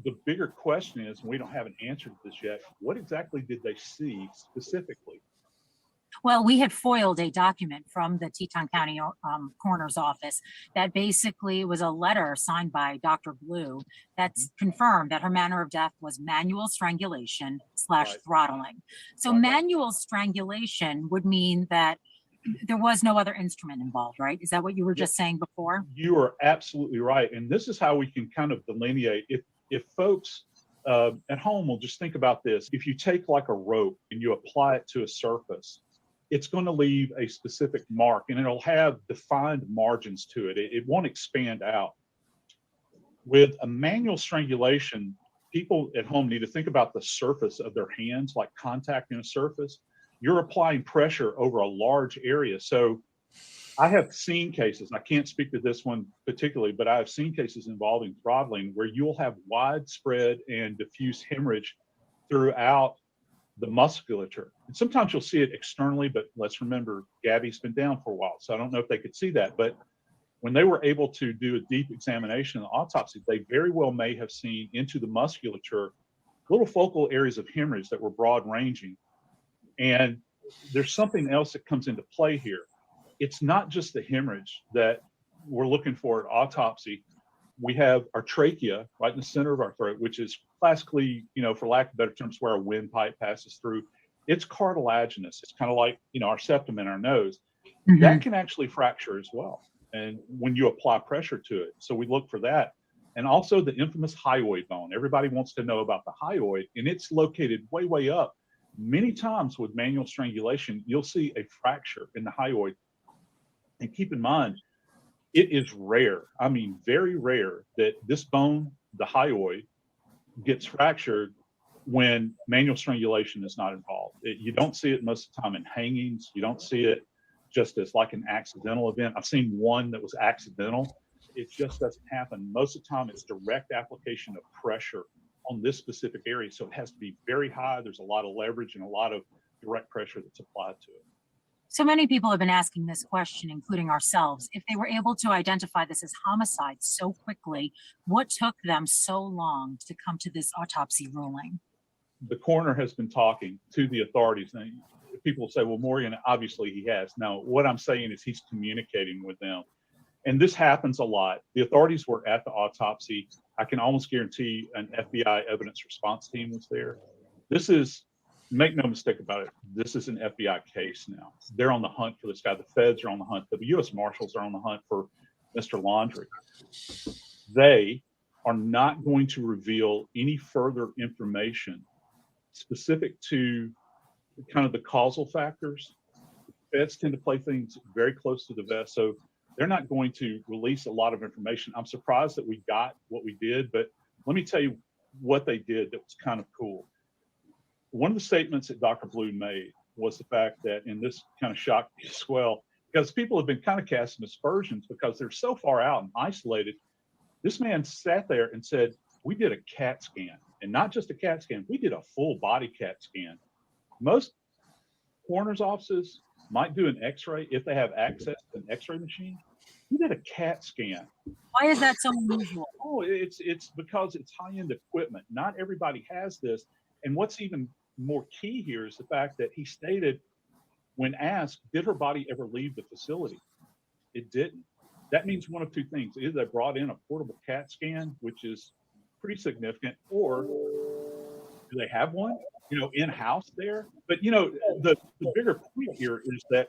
Speaker 6: the bigger question is, and we don't have an answer to this yet, what exactly did they see specifically?
Speaker 7: Well, we had foiled a document from the Teton County coroner's office that basically was a letter signed by Dr. Blue that's confirmed that her manner of death was manual strangulation / throttling. So manual strangulation would mean that there was no other instrument involved, right? Is that what you were just saying before?
Speaker 6: You are absolutely right. And this is how we can kind of delineate. If folks at home will just think about this, if you take like a rope and you apply it to a surface, it's going to leave a specific mark, and it'll have defined margins to it. It won't expand out. With a manual strangulation, people at home need to think about the surface of their hands, like contacting a surface. You're applying pressure over a large area. So I have seen cases, I can't speak to this one particularly, but I've seen cases involving throttling where you'll have widespread and diffuse hemorrhage throughout the musculature. And sometimes you'll see it externally, but let's remember, Gabby's been down for a while, so I don't know if they could see that. But when they were able to do a deep examination and autopsy, they very well may have seen into the musculature little focal areas of hemorrhage that were broad ranging. And there's something else that comes into play here. It's not just the hemorrhage that we're looking for at autopsy. We have our trachea right in the center of our throat, which is classically, for lack of better terms, where a windpipe passes through. It's cartilaginous. It's kind of like, our septum in our nose. Mm-hmm. That can actually fracture as well. And when you apply pressure to it. So we look for that. And also the infamous hyoid bone. Everybody wants to know about the hyoid, and it's located way, way up. Many times with manual strangulation, you'll see a fracture in the hyoid. And keep in mind, it is rare, I mean, very rare, that this bone, the hyoid, gets fractured when manual strangulation is not involved. You don't see it most of the time in hangings. You don't see it just as like an accidental event. I've seen one that was accidental. It just doesn't happen. Most of the time, it's direct application of pressure on this specific area. So it has to be very high. There's a lot of leverage and a lot of direct pressure that's applied to it.
Speaker 7: So many people have been asking this question, including ourselves. If they were able to identify this as homicide so quickly, what took them so long to come to this autopsy ruling?
Speaker 6: The coroner has been talking to the authorities. And people say, well, Morgan, obviously he has. Now, what I'm saying is he's communicating with them. And this happens a lot. The authorities were at the autopsy. I can almost guarantee an FBI evidence response team was there. This is, make no mistake about it, this is an FBI case now. They're on the hunt for this guy. The feds are on the hunt. The U.S. Marshals are on the hunt for Mr. Laundrie. They are not going to reveal any further information specific to kind of the causal factors. Feds tend to play things very close to the vest, so they're not going to release a lot of information. I'm surprised that we got what we did, but let me tell you what they did that was kind of cool. One of the statements that Dr. Blue made was the fact that, and this kind of shocked me as well, because people have been kind of casting aspersions because they're so far out and isolated. This man sat there and said, we did a CAT scan, and not just a CAT scan, we did a full body CAT scan. Most coroner's offices might do an x-ray if they have access to an x-ray machine. We did a CAT scan.
Speaker 7: Why is that so unusual?
Speaker 6: Oh, it's because it's high-end equipment. Not everybody has this. And what's even more key here is the fact that he stated, when asked, did her body ever leave the facility? It didn't. That means one of two things. Either they brought in a portable CAT scan, which is pretty significant, or do they have one, in-house there? But, the bigger point here is that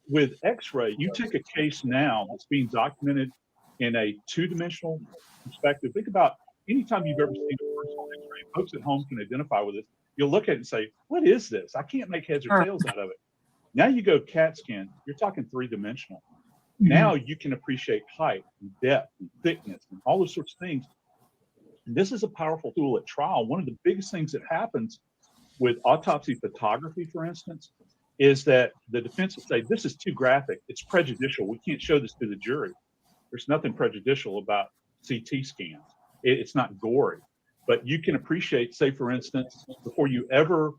Speaker 6: with X-ray, you take a case now that's being documented in a two-dimensional perspective. Think about anytime you've ever seen a personal X-ray, folks at home can identify with it. You'll look at it and say, what is this? I can't make heads or tails out of it. Now you go CAT scan, you're talking three-dimensional. Now you can appreciate height and depth and thickness and all those sorts of things. And this is a powerful tool at trial. One of the biggest things that happens with autopsy photography, for instance, is that the defense will say, this is too graphic. It's prejudicial. We can't show this to the jury. There's nothing prejudicial about CT scans. It's not gory. But you can appreciate, say, for instance, before you ever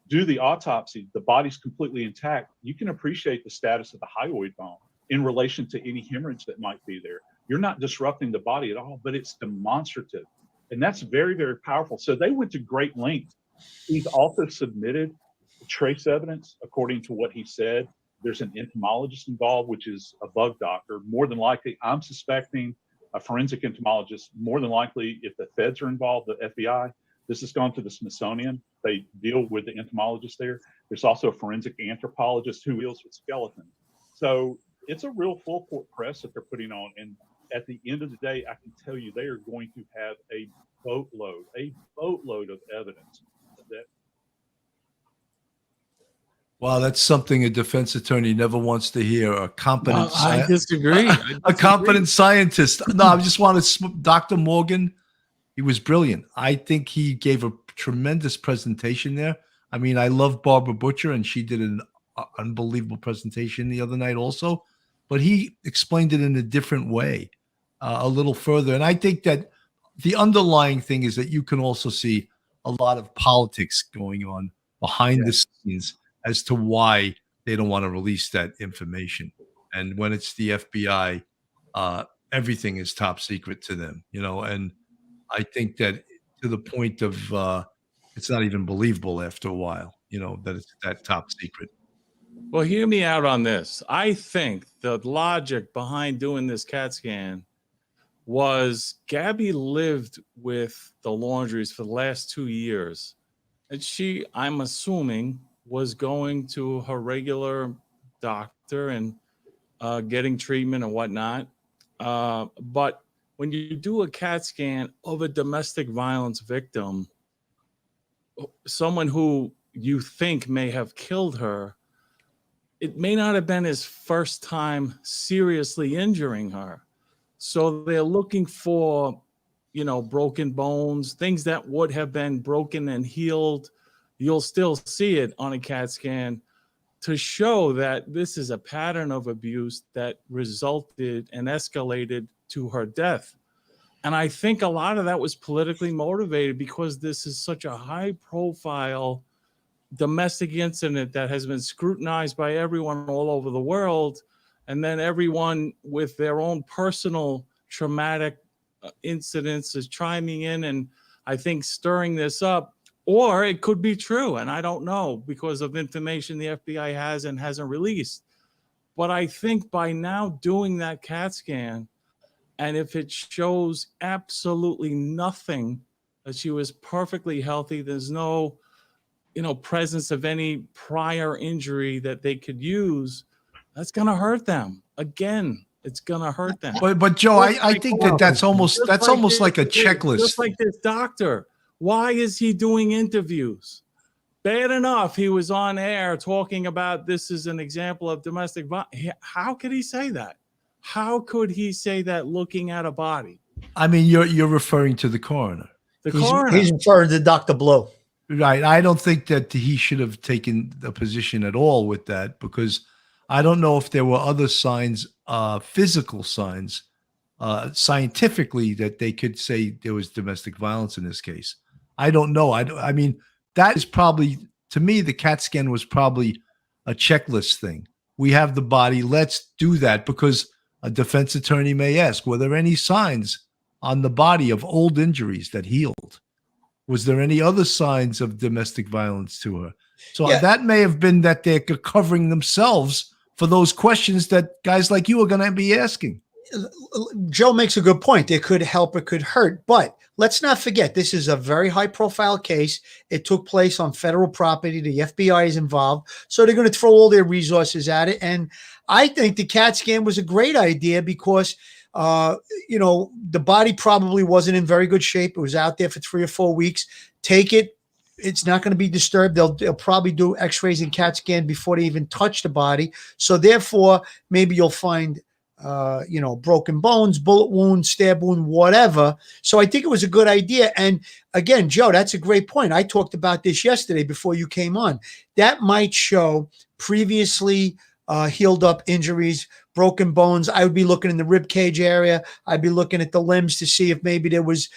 Speaker 6: do the autopsy, the body's completely intact. You can appreciate the status of the hyoid bone in relation to any hemorrhage that might be there. You're not disrupting the body at all, but it's demonstrative. And that's very, very powerful. So they went to great lengths. He's also submitted trace evidence, according to what he said. There's an entomologist involved, which is a bug doctor. More than likely, I'm suspecting a forensic entomologist. More than likely, if the feds are involved, the FBI, this has gone to the Smithsonian. They deal with the entomologist there. There's also a forensic anthropologist who deals with skeletons. So it's a real full court press that they're putting on. And at the end of the day, I can tell you they are going to have a boatload of evidence.
Speaker 2: Wow, that's something a defense attorney never wants to hear. A competent,
Speaker 4: I disagree.
Speaker 2: a competent scientist. No, I just want to. Dr. Morgan, he was brilliant. I think he gave a tremendous presentation there. I mean, I love Barbara Butcher, and she did an unbelievable presentation the other night also. But he explained it in a different way, a little further. And I think that the underlying thing is that you can also see a lot of politics going on behind the scenes as to why they don't want to release that information. And when it's the FBI, everything is top secret to them, and I think that to the point of it's not even believable after a while, that it's that top secret.
Speaker 4: Well, hear me out on this. I think the logic behind doing this CAT scan was Gabby lived with the Laundries for the last 2 years. And she, I'm assuming, was going to her regular doctor and getting treatment and whatnot. But when you do a CAT scan of a domestic violence victim, someone who you think may have killed her, it may not have been his first time seriously injuring her. So they're looking for, broken bones, things that would have been broken and healed. You'll still see it on a CAT scan to show that this is a pattern of abuse that resulted and escalated to her death. And I think a lot of that was politically motivated because this is such a high profile domestic incident that has been scrutinized by everyone all over the world. And then everyone with their own personal traumatic incidents is chiming in and I think stirring this up. Or it could be true, and I don't know because of information the FBI has and hasn't released. But I think by now doing that CAT scan, and if it shows absolutely nothing, that she was perfectly healthy, there's no, presence of any prior injury that they could use, that's going to hurt them. Again, it's going to hurt them.
Speaker 2: But Joe, I think that's almost like a checklist.
Speaker 4: Just like this doctor. Why is he doing interviews? Bad enough he was on air talking about this is an example of domestic violence. How could he say that? How could he say that looking at a body?
Speaker 2: I mean, you're referring to the coroner.
Speaker 3: He's referring to Dr. Blue.
Speaker 2: Right. I don't think that he should have taken a position at all with that, because I don't know if there were other signs, physical signs, scientifically, that they could say there was domestic violence in this case. I don't know. I mean, that is probably, to me, the CAT scan was probably a checklist thing. We have the body. Let's do that, because a defense attorney may ask, were there any signs on the body of old injuries that healed? Was there any other signs of domestic violence to her? So that may have been that they're covering themselves for those questions that guys like you are going to be asking.
Speaker 3: Joe makes a good point. It could help, it could hurt. But let's not forget, this is a very high-profile case. It took place on federal property. The FBI is involved. So they're going to throw all their resources at it. And I think the CAT scan was a great idea because the body probably wasn't in very good shape. It was out there for 3 or 4 weeks. Take it. It's not going to be disturbed. They'll probably do x-rays and CAT scan before they even touch the body. So therefore, maybe you'll find, broken bones, bullet wound, stab wound, whatever. So I think it was a good idea. And again, Joe, that's a great point. I talked about this yesterday before you came on. That might show previously healed up injuries, broken bones. I would be looking in the rib cage area. I'd be looking at the limbs to see if maybe there was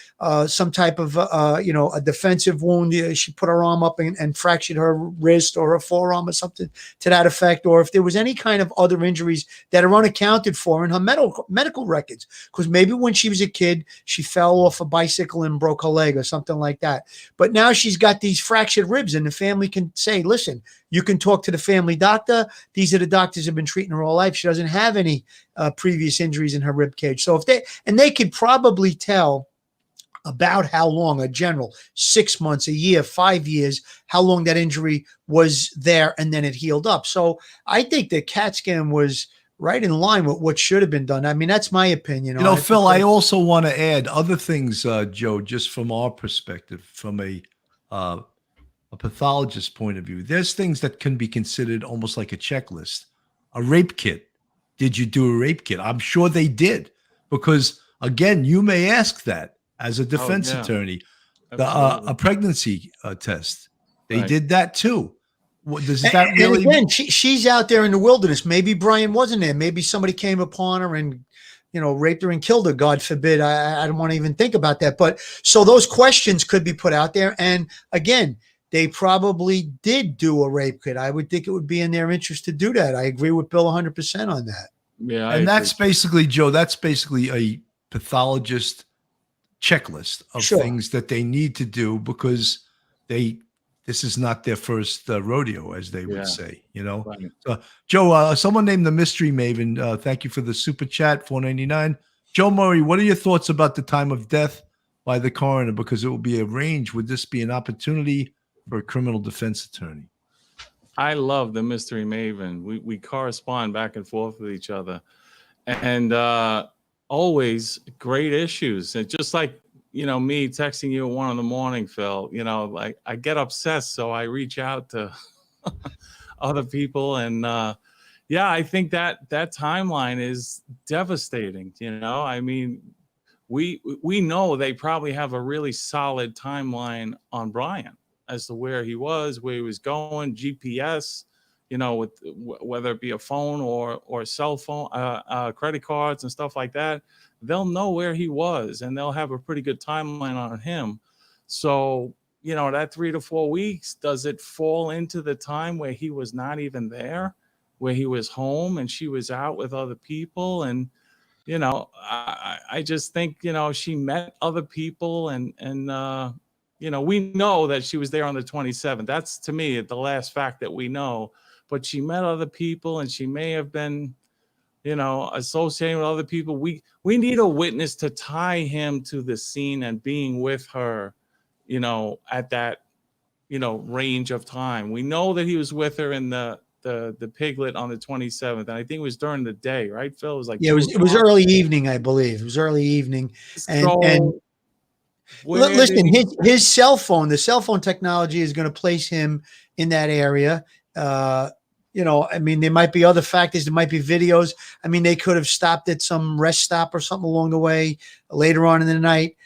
Speaker 3: some type of, a defensive wound. She put her arm up and fractured her wrist or her forearm or something to that effect. Or if there was any kind of other injuries that are unaccounted for in her medical records. Because maybe when she was a kid, she fell off a bicycle and broke her leg or something like that. But now she's got these fractured ribs, and the family can say, listen, you can talk to the family doctor. These are the doctors who have been treating her all life. She doesn't have any previous injuries in her rib cage. So they could probably tell about how long, a general 6 months, a year, 5 years, how long that injury was there, and then it healed up. So I think the CAT scan was right in line with what should have been done. I mean, that's my opinion.
Speaker 2: Phil, I also want to add other things, Joe, just from our perspective, from a pathologist's point of view. There's things that can be considered almost like a checklist. A rape kit. Did you do a rape kit? I'm sure they did, because again, you may ask that as a defense attorney. A pregnancy test. They did that too. Does that really?
Speaker 3: And again, she's out there in the wilderness. Maybe Brian wasn't there. Maybe somebody came upon her and raped her and killed her. God forbid. I don't want to even think about that. But so those questions could be put out there. And again, they probably did do a rape kit. I would think it would be in their interest to do that. I agree with Bill 100% on that.
Speaker 4: Yeah.
Speaker 2: And that's basically, Joe, that's basically a pathologist checklist of things that they need to do, because this is not their first rodeo, as they would say, Right. So, Joe, someone named the Mystery Maven, thank you for the super chat, $4.99. Joe Murray, what are your thoughts about the time of death by the coroner? Because it will be arranged. Would this be an opportunity for a criminal defense attorney?
Speaker 4: I love the Mystery Maven. We correspond back and forth with each other, and always great issues. And just like, me texting you at 1 a.m, Phil, like I get obsessed. So I reach out to other people. And I think that timeline is devastating. I mean, we know they probably have a really solid timeline on Brian as to where he was going, GPS, with whether it be a phone or cell phone, credit cards and stuff like that. They'll know where he was, and they'll have a pretty good timeline on him. So, that 3 to 4 weeks, does it fall into the time where he was not even there, where he was home and she was out with other people? And, I just think, she met other people and we know that she was there on the 27th. That's, to me, the last fact that we know. but she met other people and she may have been, you know, associating with other people. We need a witness to tie him to the scene and being with her, you know, at that, you know, range of time. We know that he was with her in the Piglet on the 27th, and I think it was during the day, right, Phil? It was like
Speaker 3: Yeah, it was early evening, I believe. It was early evening. And listen, his cell phone, the cell phone technology is going to place him in that area. You know, I mean, there might be other factors. There might be videos. I mean, they could have stopped at some rest stop or something along the way later on in the night.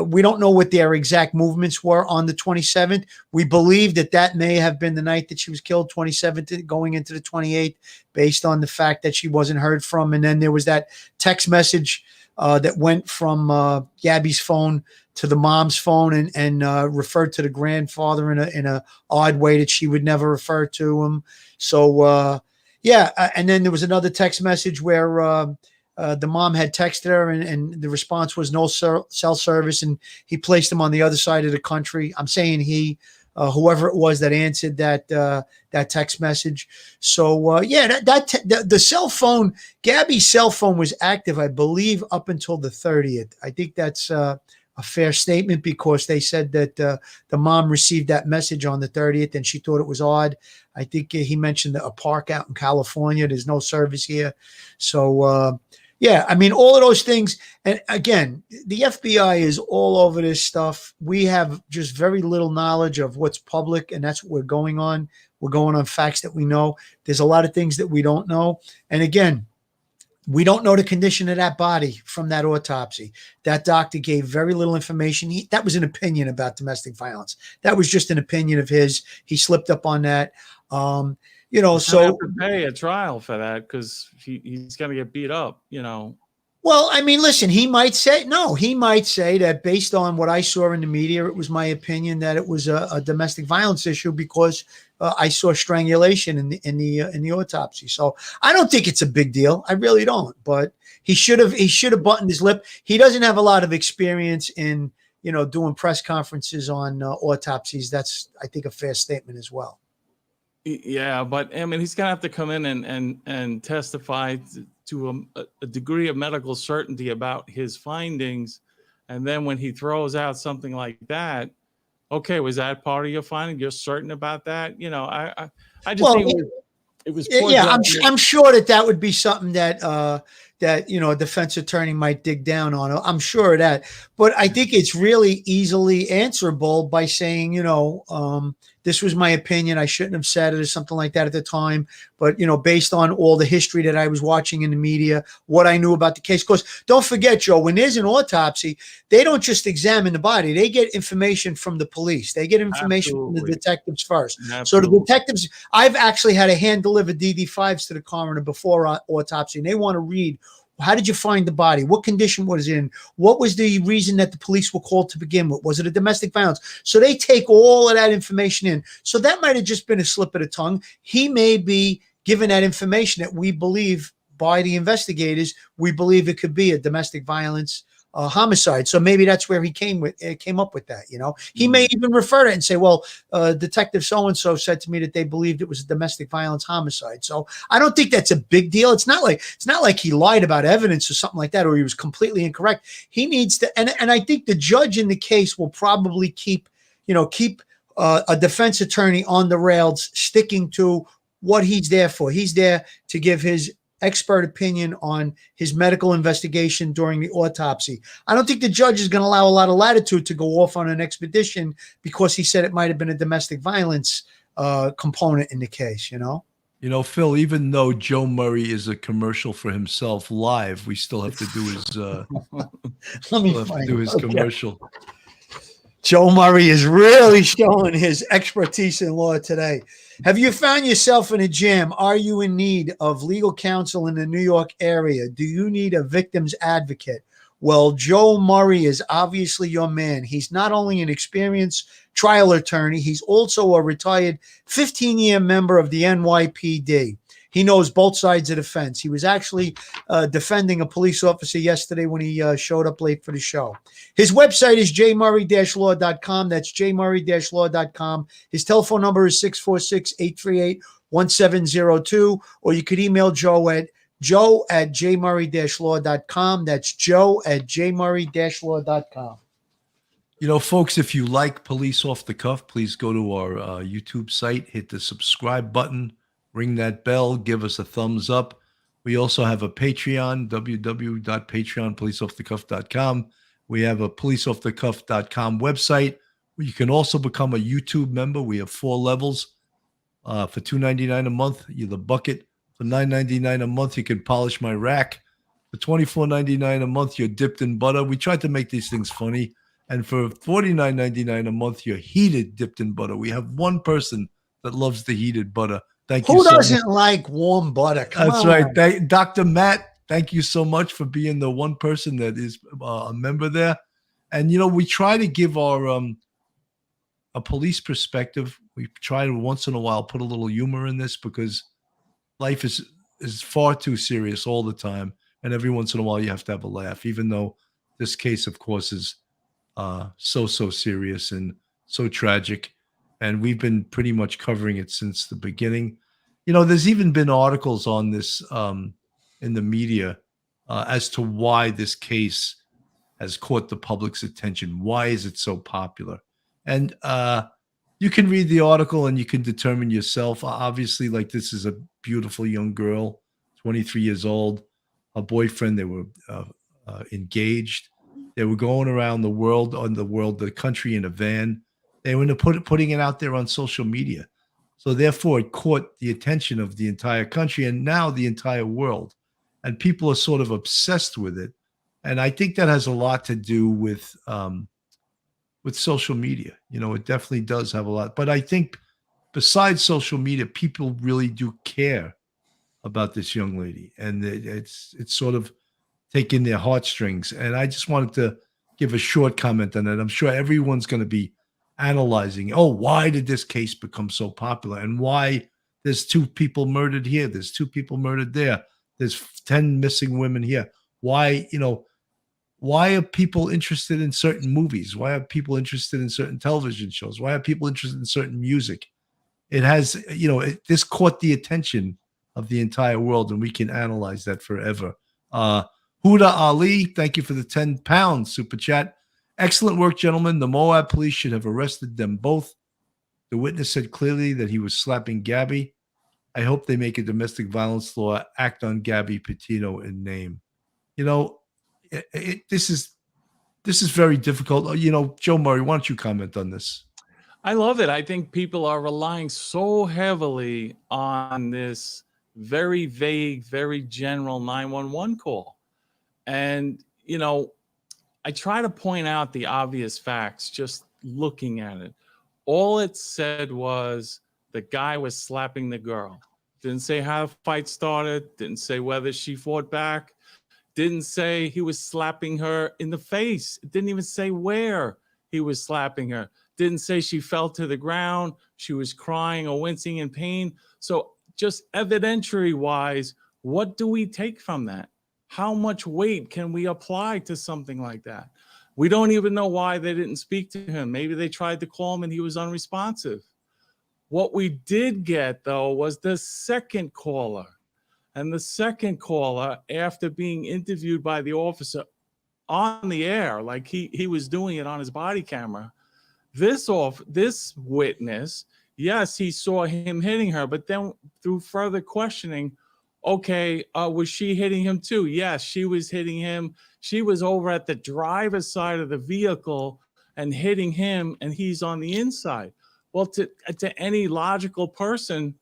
Speaker 3: We don't know what their exact movements were on the 27th. We believe that that may have been the night that she was killed, 27th, going into the 28th, based on the fact that she wasn't heard from. And then there was that text message that went from Gabby's phone to the mom's phone and referred to the grandfather in a odd way that she would never refer to him. So, and then there was another text message where the mom had texted her and the response was no cell service, and he placed him on the other side of the country. I'm saying whoever it was that answered that text message. So the cell phone, Gabby's cell phone was active, I believe, up until the 30th. I think that's a fair statement, because they said that the mom received that message on the 30th and she thought it was odd. I think he mentioned a park out in California. There's no service here. So, I mean, all of those things. And again, the FBI is all over this stuff. We have just very little knowledge of what's public, and that's what we're going on. We're going on facts that we know. There's a lot of things that we don't know. And again, we don't know the condition of that body from that autopsy. That doctor gave very little information. That was an opinion about domestic violence. That was just an opinion of his. He slipped up on that. You know, so
Speaker 4: have to pay a trial for that because he's going to get beat up, you know.
Speaker 3: Well, I mean, listen, he might say that based on what I saw in the media, it was my opinion that it was a domestic violence issue because I saw strangulation in the autopsy. So I don't think it's a big deal. I really don't. But he should have buttoned his lip. He doesn't have a lot of experience in, you know, doing press conferences on autopsies. That's, I think, a fair statement as well.
Speaker 4: Yeah, but I mean, he's gonna have to come in and testify to a degree of medical certainty about his findings, and then when he throws out something like that, okay, was that part of your finding? You're certain about that? You know, I just think it was poor judgment.
Speaker 3: I'm sure that would be something that you know, a defense attorney might dig down on. I'm sure of that, but I think it's really easily answerable by saying, you know, this was my opinion. I shouldn't have said it or something like that at the time. But, you know, based on all the history that I was watching in the media, what I knew about the case. Because don't forget, Joe, when there's an autopsy, they don't just examine the body. They get information from the police. They get information from the detectives first. Absolutely. So the detectives, I've actually had a hand-delivered DD-5s to the coroner before autopsy, and they want to read, how did you find the body? What condition was it in? What was the reason that the police were called to begin with? Was it a domestic violence? So they take all of that information in. So that might have just been a slip of the tongue. He may be given that information that we believe by the investigators, we believe it could be a domestic violence homicide. So maybe that's where he came up with that. You know, he may even refer to it and say, well, Detective so-and-so said to me that they believed it was a domestic violence homicide. So I don't think that's a big deal. It's not like he lied about evidence or something like that, or he was completely incorrect. He needs to, and I think the judge in the case will probably keep a defense attorney on the rails, sticking to what he's there for. He's there to give his expert opinion on his medical investigation during the autopsy. I don't think the judge is going to allow a lot of latitude to go off on an expedition because he said it might have been a domestic violence component in the case, you know?
Speaker 2: You know, Phil, even though Joe Murray is a commercial for himself live, we still have to do his commercial.
Speaker 3: Joe Murray is really showing his expertise in law today. Have you found yourself in a jam? Are you in need of legal counsel in the New York area? Do you need a victim's advocate? Well, Joe Murray is obviously your man. He's not only an experienced trial attorney, he's also a retired 15-year member of the NYPD. He knows both sides of the fence. He was actually defending a police officer yesterday when he showed up late for the show. His website is jmurray-law.com. That's jmurray-law.com. His telephone number is 646-838-1414. 1702, or you could email Joe at joe@jmurray-law.com. That's joe@jmurray-law.com.
Speaker 2: You know, folks, if you like Police Off the Cuff, please go to our YouTube site, hit the subscribe button, ring that bell, give us a thumbs up. We also have a Patreon, www.patreonpoliceoffthecuff.com. We have a policeoffthecuff.com website where you can also become a YouTube member. We have 4 levels. For $2.99 a month, you're the bucket. For $9.99 a month, you can polish my rack. For $24.99 a month, you're dipped in butter. We tried to make these things funny. And for $49.99 a month, you're heated dipped in butter. We have one person that loves the heated butter. Thank you
Speaker 3: Who
Speaker 2: so much.
Speaker 3: doesn't like warm butter? Come
Speaker 2: That's
Speaker 3: on.
Speaker 2: right. Dr. Matt, thank you so much for being the one person that is a member there. And, you know, we try to give our a police perspective. We try to once in a while put a little humor in this because life is far too serious all the time. And every once in a while you have to have a laugh, even though this case, of course, is so serious and so tragic. And we've been pretty much covering it since the beginning. You know, there's even been articles on this in the media as to why this case has caught the public's attention. Why is it so popular? And you can read the article and you can determine yourself. Obviously, like, this is a beautiful young girl, 23 years old. Her boyfriend, they were engaged. They were going around the country in a van. They were putting it out there on social media. So therefore, it caught the attention of the entire country and now the entire world. And people are sort of obsessed with it. And I think that has a lot to do with social media. You know, it definitely does have a lot. But I think besides social media, people really do care about this young lady. And it's sort of taking their heartstrings. And I just wanted to give a short comment on that. I'm sure everyone's going to be analyzing, why did this case become so popular? And why there's 2 people murdered here? There's 2 people murdered there. There's 10 missing women here. Why are people interested in certain movies? Why are people interested in certain television shows? Why are people interested in certain music? It has, this caught the attention of the entire world, and we can analyze that forever. Huda Ali, thank you for the 10 pounds super chat. Excellent work, gentlemen. The Moab police should have arrested them both. The witness said clearly that he was slapping Gabby. I hope they make a domestic violence law, act on Gabby, Petito, and name. You know, this is very difficult. You know, Joe Murray, why don't you comment on this?
Speaker 4: I love it. I think people are relying so heavily on this very vague, very general 911 call. And, you know, I try to point out the obvious facts just looking at it. All it said was the guy was slapping the girl. Didn't say how the fight started. Didn't say whether she fought back. Didn't say he was slapping her in the face. It didn't even say where he was slapping her. Didn't say she fell to the ground. She was crying or wincing in pain. So just evidentiary-wise, what do we take from that? How much weight can we apply to something like that? We don't even know why they didn't speak to him. Maybe they tried to call him and he was unresponsive. What we did get, though, was the second caller. And the second caller, after being interviewed by the officer on the air, like he was doing it on his body camera, this witness, yes, he saw him hitting her, but then through further questioning, okay, was she hitting him too? Yes, she was hitting him. She was over at the driver's side of the vehicle and hitting him, and he's on the inside. Well, to any logical person,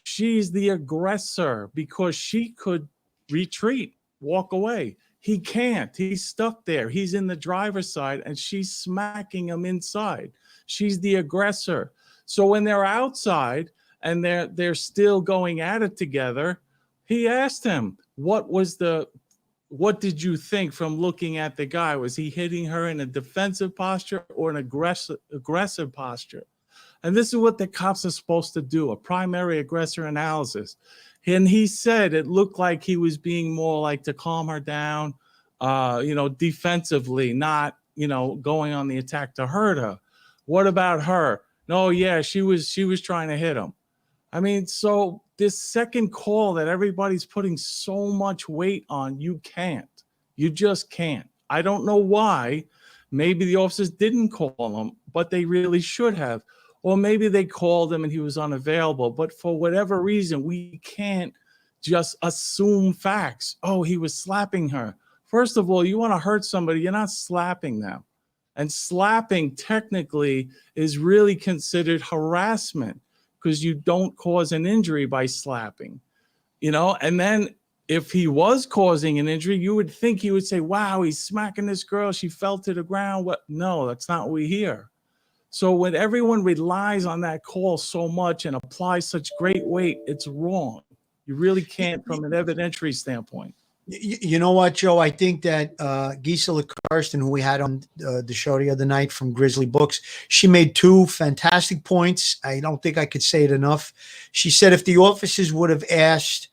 Speaker 4: she's the aggressor because she could retreat, walk away. He can't. He's stuck there. He's in the driver's side, and she's smacking him inside. She's the aggressor. So when they're outside and they're still going at it together, he asked him, what did you think from looking at the guy? Was he hitting her in a defensive posture or an aggressive posture? And this is what the cops are supposed to do, a primary aggressor analysis. And he said it looked like he was being more like to calm her down, defensively, not, going on the attack to hurt her. What about her? No, yeah, she was trying to hit him. I mean, so this second call that everybody's putting so much weight on, you can't. You just can't. I don't know why. Maybe the officers didn't call him, but they really should have. Or maybe they called him and he was unavailable. But for whatever reason, we can't just assume facts. Oh, he was slapping her. First of all, you want to hurt somebody, you're not slapping them. And slapping technically is really considered harassment because you don't cause an injury by slapping, you know? And then if he was causing an injury, you would think he would say, wow, he's smacking this girl. She fell to the ground. What? No, that's not what we hear. So when everyone relies on that call so much and applies such great weight, it's wrong. You really can't from an evidentiary standpoint.
Speaker 3: You know what, Joe? I think that Gisela Kirsten, who we had on the show the other night from Grizzly Books, she made two fantastic points. I don't think I could say it enough. She said if the officers would have asked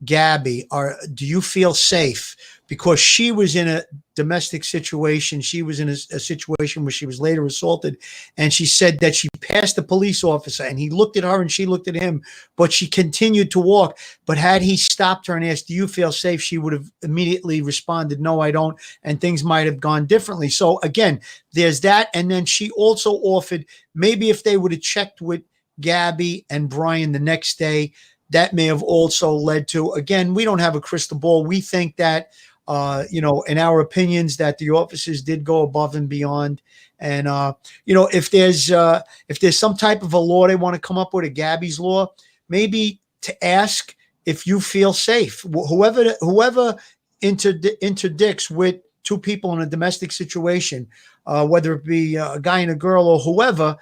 Speaker 3: Gabby, do you feel safe? Because she was in a domestic situation. She was in a situation where she was later assaulted. And she said that she passed the police officer and he looked at her and she looked at him, but she continued to walk. But had he stopped her and asked, do you feel safe? She would have immediately responded, no, I don't. And things might have gone differently. So again, there's that. And then she also offered, maybe if they would have checked with Gabby and Brian the next day, that may have also led to, again, we don't have a crystal ball. We think that, in our opinions, that the officers did go above and beyond. And, if there's some type of a law they want to come up with, a Gabby's law, maybe to ask if you feel safe. Whoever interdicts with two people in a domestic situation, whether it be a guy and a girl or whoever,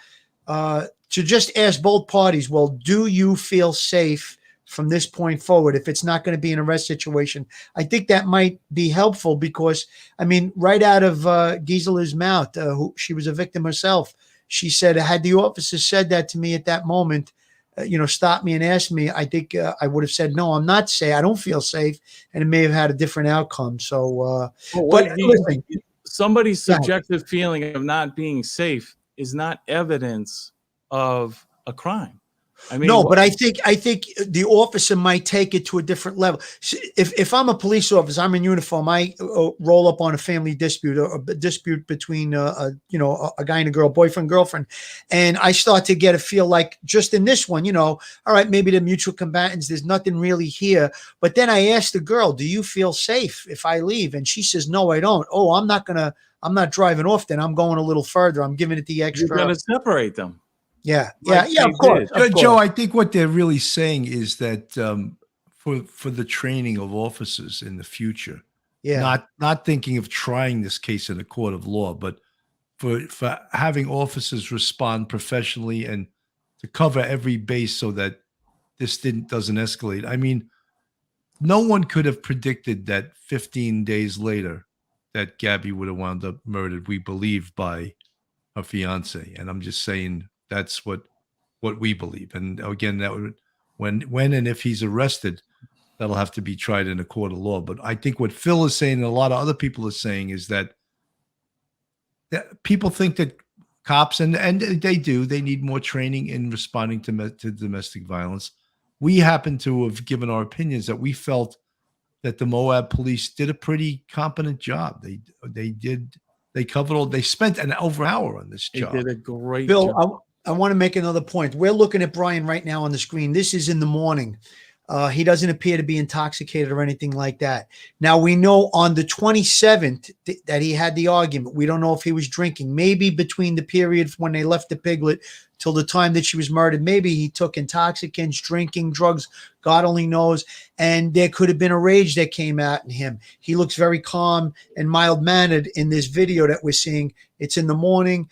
Speaker 3: to just ask both parties, well, do you feel safe from this point forward? If it's not going to be an arrest situation, I think that might be helpful because, I mean, right out of Gisela's mouth, she was a victim herself. She said, had the officer said that to me at that moment, stop me and ask me, I think I would have said, no, I'm not safe. I don't feel safe. And it may have had a different outcome. So, listen,
Speaker 4: somebody's subjective feeling of not being safe is not evidence of a crime. I mean,
Speaker 3: no, but I think the officer might take it to a different level. If I'm a police officer, I'm in uniform, I roll up on a family dispute or a dispute between a guy and a girl, boyfriend, girlfriend, and I start to get a feel like just in this one, all right, maybe the mutual combatants, there's nothing really here. But then I asked the girl, do you feel safe if I leave? And she says, no, I don't. Oh, I'm not driving off then. I'm going a little further. I'm giving it the extra.
Speaker 4: You're going to separate them.
Speaker 3: Yeah, of course.
Speaker 2: Joe, I think what they're really saying is that for the training of officers in the future, not thinking of trying this case in a court of law, but for having officers respond professionally and to cover every base so that this doesn't escalate. I mean, no one could have predicted that 15 days later that Gabby would have wound up murdered, we believe, by her fiance. And I'm just saying, that's what we believe. And again, that would when and if he's arrested, that'll have to be tried in a court of law. But I think what Phil is saying and a lot of other people are saying is that people think that cops and they need more training in responding to domestic violence. We happen to have given our opinions that we felt that the Moab police did a pretty competent job. They covered all. They spent over an hour on this job.
Speaker 4: They did a great
Speaker 3: Bill,
Speaker 4: job.
Speaker 3: I want to make another point. We're looking at Brian right now on the screen. This is in the morning. He doesn't appear to be intoxicated or anything like that. Now, we know on the 27th that he had the argument. We don't know if he was drinking. Maybe between the period when they left the Piglet till the time that she was murdered, maybe he took intoxicants, drinking, drugs, God only knows. And there could have been a rage that came out in him. He looks very calm and mild-mannered in this video that we're seeing. It's in the morning.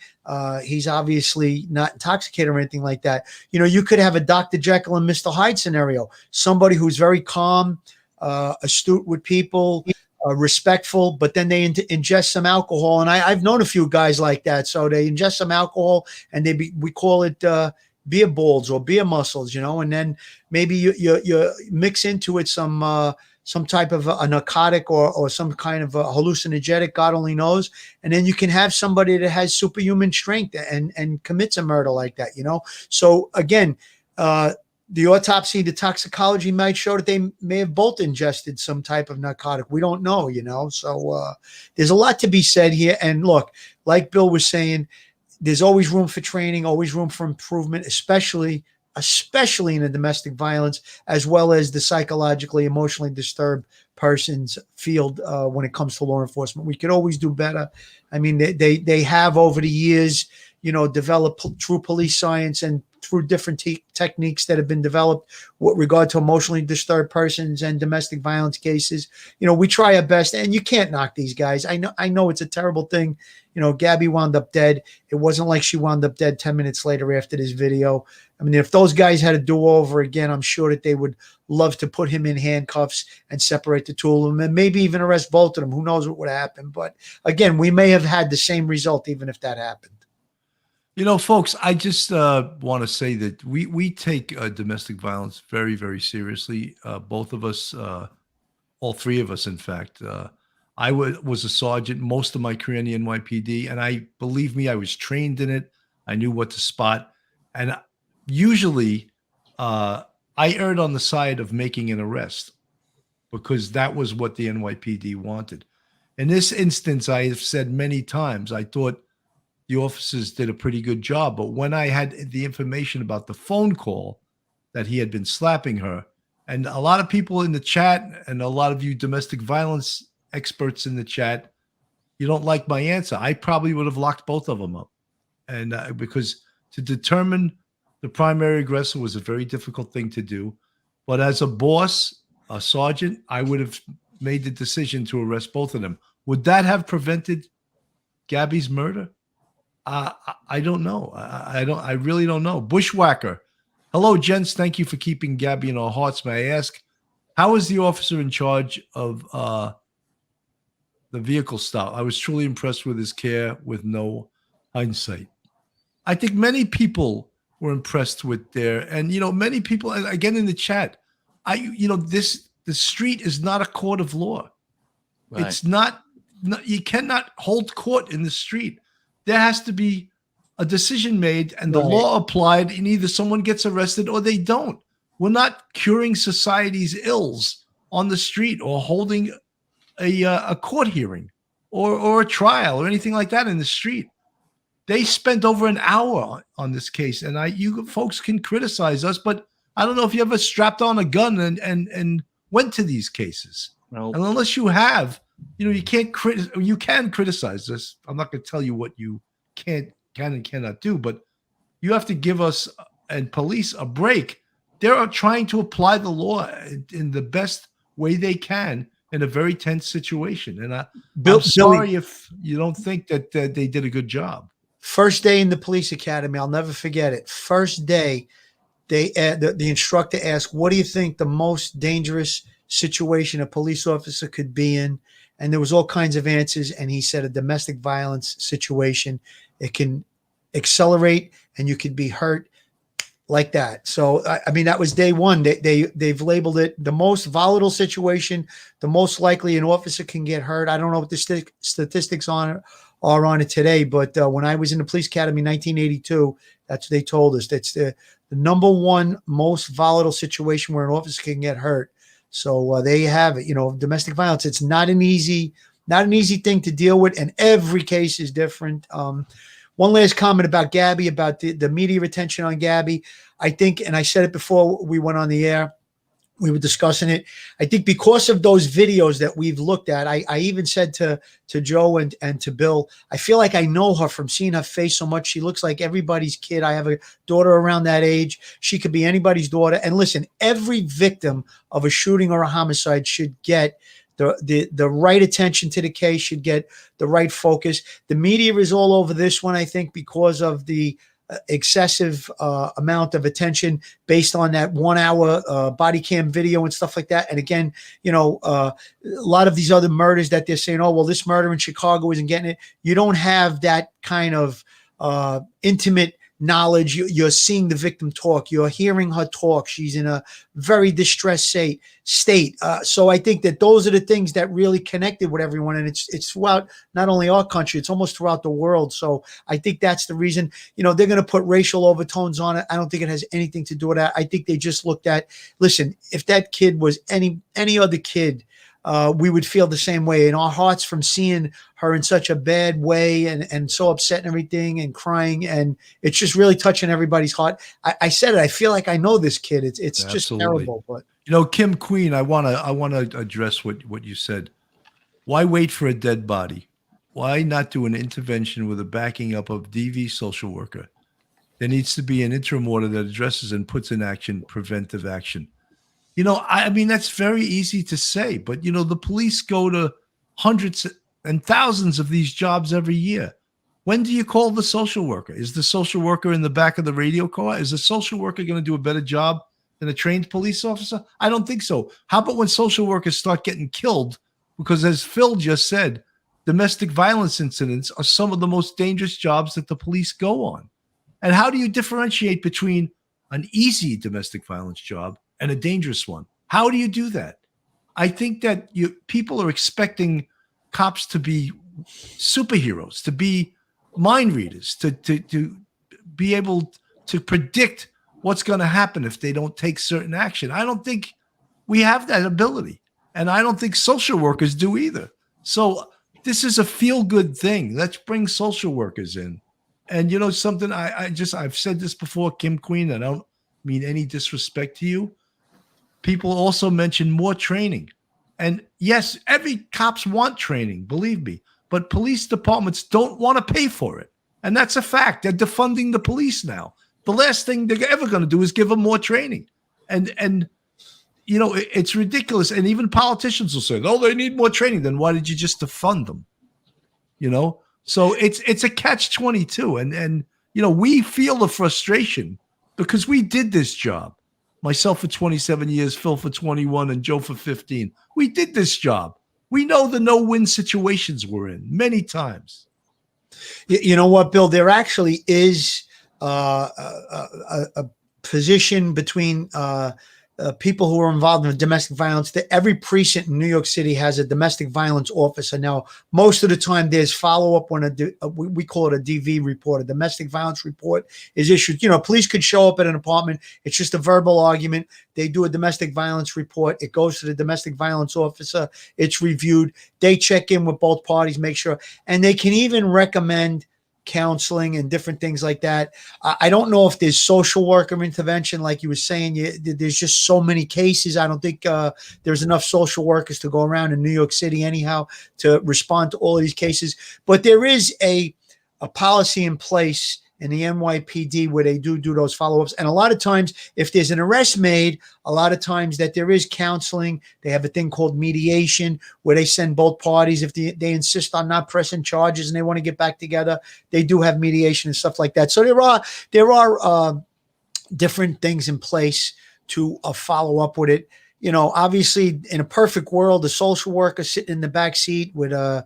Speaker 3: He's obviously not intoxicated or anything like that. You could have a Dr. Jekyll and Mr. Hyde scenario. Somebody who's very calm, astute with people, respectful, but then they ingest some alcohol. And I've known a few guys like that. So they ingest some alcohol and we call it beer balls or beer muscles, and then maybe you mix into it some type of a narcotic or some kind of a hallucinogenic, God only knows. And then you can have somebody that has superhuman strength and commits a murder like that, So again, the autopsy, the toxicology might show that they may have both ingested some type of narcotic. We don't know, So there's a lot to be said here. And look, like Bill was saying, there's always room for training, always room for improvement, especially in the domestic violence, as well as the psychologically, emotionally disturbed person's field when it comes to law enforcement. We could always do better. I mean, they have over the years, developed through police science and through different techniques that have been developed with regard to emotionally disturbed persons and domestic violence cases. We try our best, and you can't knock these guys. I know it's a terrible thing. Gabby wound up dead. It wasn't like she wound up dead 10 minutes later after this video. I mean, if those guys had to do over again, I'm sure that they would love to put him in handcuffs and separate the two of them and maybe even arrest both of them. Who knows what would happen? But again, we may have had the same result even if that happened.
Speaker 2: Folks, I just want to say that we take domestic violence very, very seriously. Both of us, all three of us, in fact. I was a sergeant most of my career in the NYPD, and believe me, I was trained in it. I knew what to spot. And usually I erred on the side of making an arrest because that was what the NYPD wanted. In this instance, I have said many times, I thought the officers did a pretty good job. But when I had the information about the phone call that he had been slapping her, and a lot of people in the chat and a lot of you domestic violence experts in the chat, you don't like my answer. I probably would have locked both of them up. And because to determine the primary aggressor was a very difficult thing to do. But as a boss, a sergeant, I would have made the decision to arrest both of them. Would that have prevented Gabby's murder? I don't know. I really don't know. Bushwhacker. Hello, gents. Thank you for keeping Gabby in our hearts. May I ask, how is the officer in charge of the vehicle stop? I was truly impressed with his care with no hindsight. I think many people were impressed with and many people, again in the chat, the street is not a court of law. Right. It's not, you cannot hold court in the street. There has to be a decision made and the law applied, and either someone gets arrested or they don't. We're not curing society's ills on the street or holding a court hearing or a trial or anything like that in the street. They spent over an hour on this case, and you folks can criticize us, but I don't know if you ever strapped on a gun and went to these cases. Nope. And unless you have, you can criticize us. I'm not going to tell you what you can and cannot do, but you have to give us and police a break. They're trying to apply the law in the best way they can in a very tense situation. And I'm sorry if you don't think that they did a good job.
Speaker 3: First day in the police academy, I'll never forget it. First day, the instructor asked, "What do you think the most dangerous situation a police officer could be in?" And there was all kinds of answers. And he said a domestic violence situation. It can accelerate and you could be hurt like that. So, I mean, that was day one. They've labeled it the most volatile situation, the most likely an officer can get hurt. I don't know what the statistics are on it today, but when I was in the police academy in 1982, that's what they told us. That's the number one most volatile situation where an officer can get hurt. So there you have it. Domestic violence, it's not an easy thing to deal with, and every case is different. One last comment about Gabby, about the media attention on Gabby. I think, and I said it before we went on the air, we were discussing it. I think because of those videos that we've looked at, I even said to Joe and to Bill, I feel like I know her from seeing her face so much. She looks like everybody's kid. I have a daughter around that age. She could be anybody's daughter. And listen, every victim of a shooting or a homicide should get the right attention to the case, should get the right focus. The media is all over this one, I think, because of the excessive amount of attention based on that 1 hour body cam video and stuff like that. And again, a lot of these other murders that they're saying, oh, well, this murder in Chicago isn't getting it. You don't have that kind of intimate knowledge. You're seeing the victim talk. You're hearing her talk. She's in a very distressed state. So I think that those are the things that really connected with everyone. And it's throughout not only our country, it's almost throughout the world. So I think that's the reason, they're going to put racial overtones on it. I don't think it has anything to do with that. I think they just looked at, listen, if that kid was any other kid, we would feel the same way in our hearts from seeing her in such a bad way and so upset and everything and crying. And it's just really touching everybody's heart. I said it. I feel like I know this kid. It's just terrible. But
Speaker 2: Kim Queen, I want to address what you said. Why wait for a dead body? Why not do an intervention with a backing up of DV social worker? There needs to be an interim order that addresses and puts in action preventive action. I mean, that's very easy to say, but, the police go to hundreds and thousands of these jobs every year. When do you call the social worker? Is the social worker in the back of the radio car? Is the social worker going to do a better job than a trained police officer? I don't think so. How about when social workers start getting killed? Because as Phil just said, domestic violence incidents are some of the most dangerous jobs that the police go on. And how do you differentiate between an easy domestic violence job and a dangerous one? How do you do that? I think that people are expecting cops to be superheroes, to be mind readers, to be able to predict what's going to happen if they don't take certain action. I don't think we have that ability, and I don't think social workers do either. So this is a feel-good thing. Let's bring social workers in. And something, I've said this before, Kim Queen, and I don't mean any disrespect to you. People also mention more training. And yes, every cops want training, believe me, but police departments don't want to pay for it. And that's a fact. They're defunding the police now. The last thing they're ever going to do is give them more training. And it's ridiculous. And even politicians will say, oh, they need more training. Then why did you just defund them? So it's a catch-22. And we feel the frustration because we did this job. Myself for 27 years, Phil for 21, and Joe for 15. We did this job. We know the no-win situations we're in many times.
Speaker 3: You know what, Bill? There actually is a position between people who are involved in domestic violence. That every precinct in New York City has a domestic violence officer. Now, most of the time, there's follow-up when we call it a DV report, a domestic violence report is issued. Police could show up at an apartment. It's just a verbal argument. They do a domestic violence report. It goes to the domestic violence officer. It's reviewed. They check in with both parties, make sure, and they can even recommend counseling and different things like that. I don't know if there's social worker intervention, like you were saying. There's just so many cases. I don't think there's enough social workers to go around in New York City anyhow to respond to all of these cases. But there is a policy in place in the NYPD where they do those follow-ups. And a lot of times, if there's an arrest made, a lot of times that there is counseling. They have a thing called mediation where they send both parties. If they insist on not pressing charges and they want to get back together, they do have mediation and stuff like that. So there are different things in place to follow up with it. Obviously, in a perfect world, the social worker sitting in the back seat with the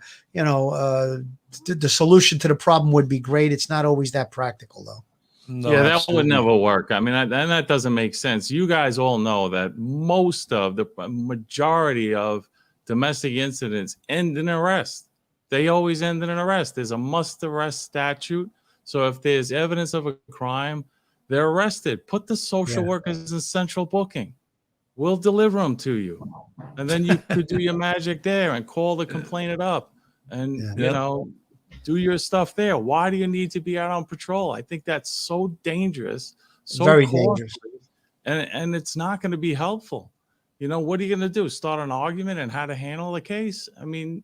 Speaker 3: solution to the problem would be great. It's not always that practical, though.
Speaker 4: No, yeah, that absolutely would never work. I mean, and that doesn't make sense. You guys all know that most of the majority of domestic incidents end in arrest. They always end in an arrest. There's a must arrest statute. So if there's evidence of a crime, they're arrested. Put the social workers in central booking. We'll deliver them to you. And then you could do your magic there and call the complainant up and, do your stuff there. Why do you need to be out on patrol? I think that's so dangerous. So
Speaker 3: very
Speaker 4: costly,
Speaker 3: dangerous.
Speaker 4: And it's not going to be helpful. What are you going to do? Start an argument and how to handle the case? I mean,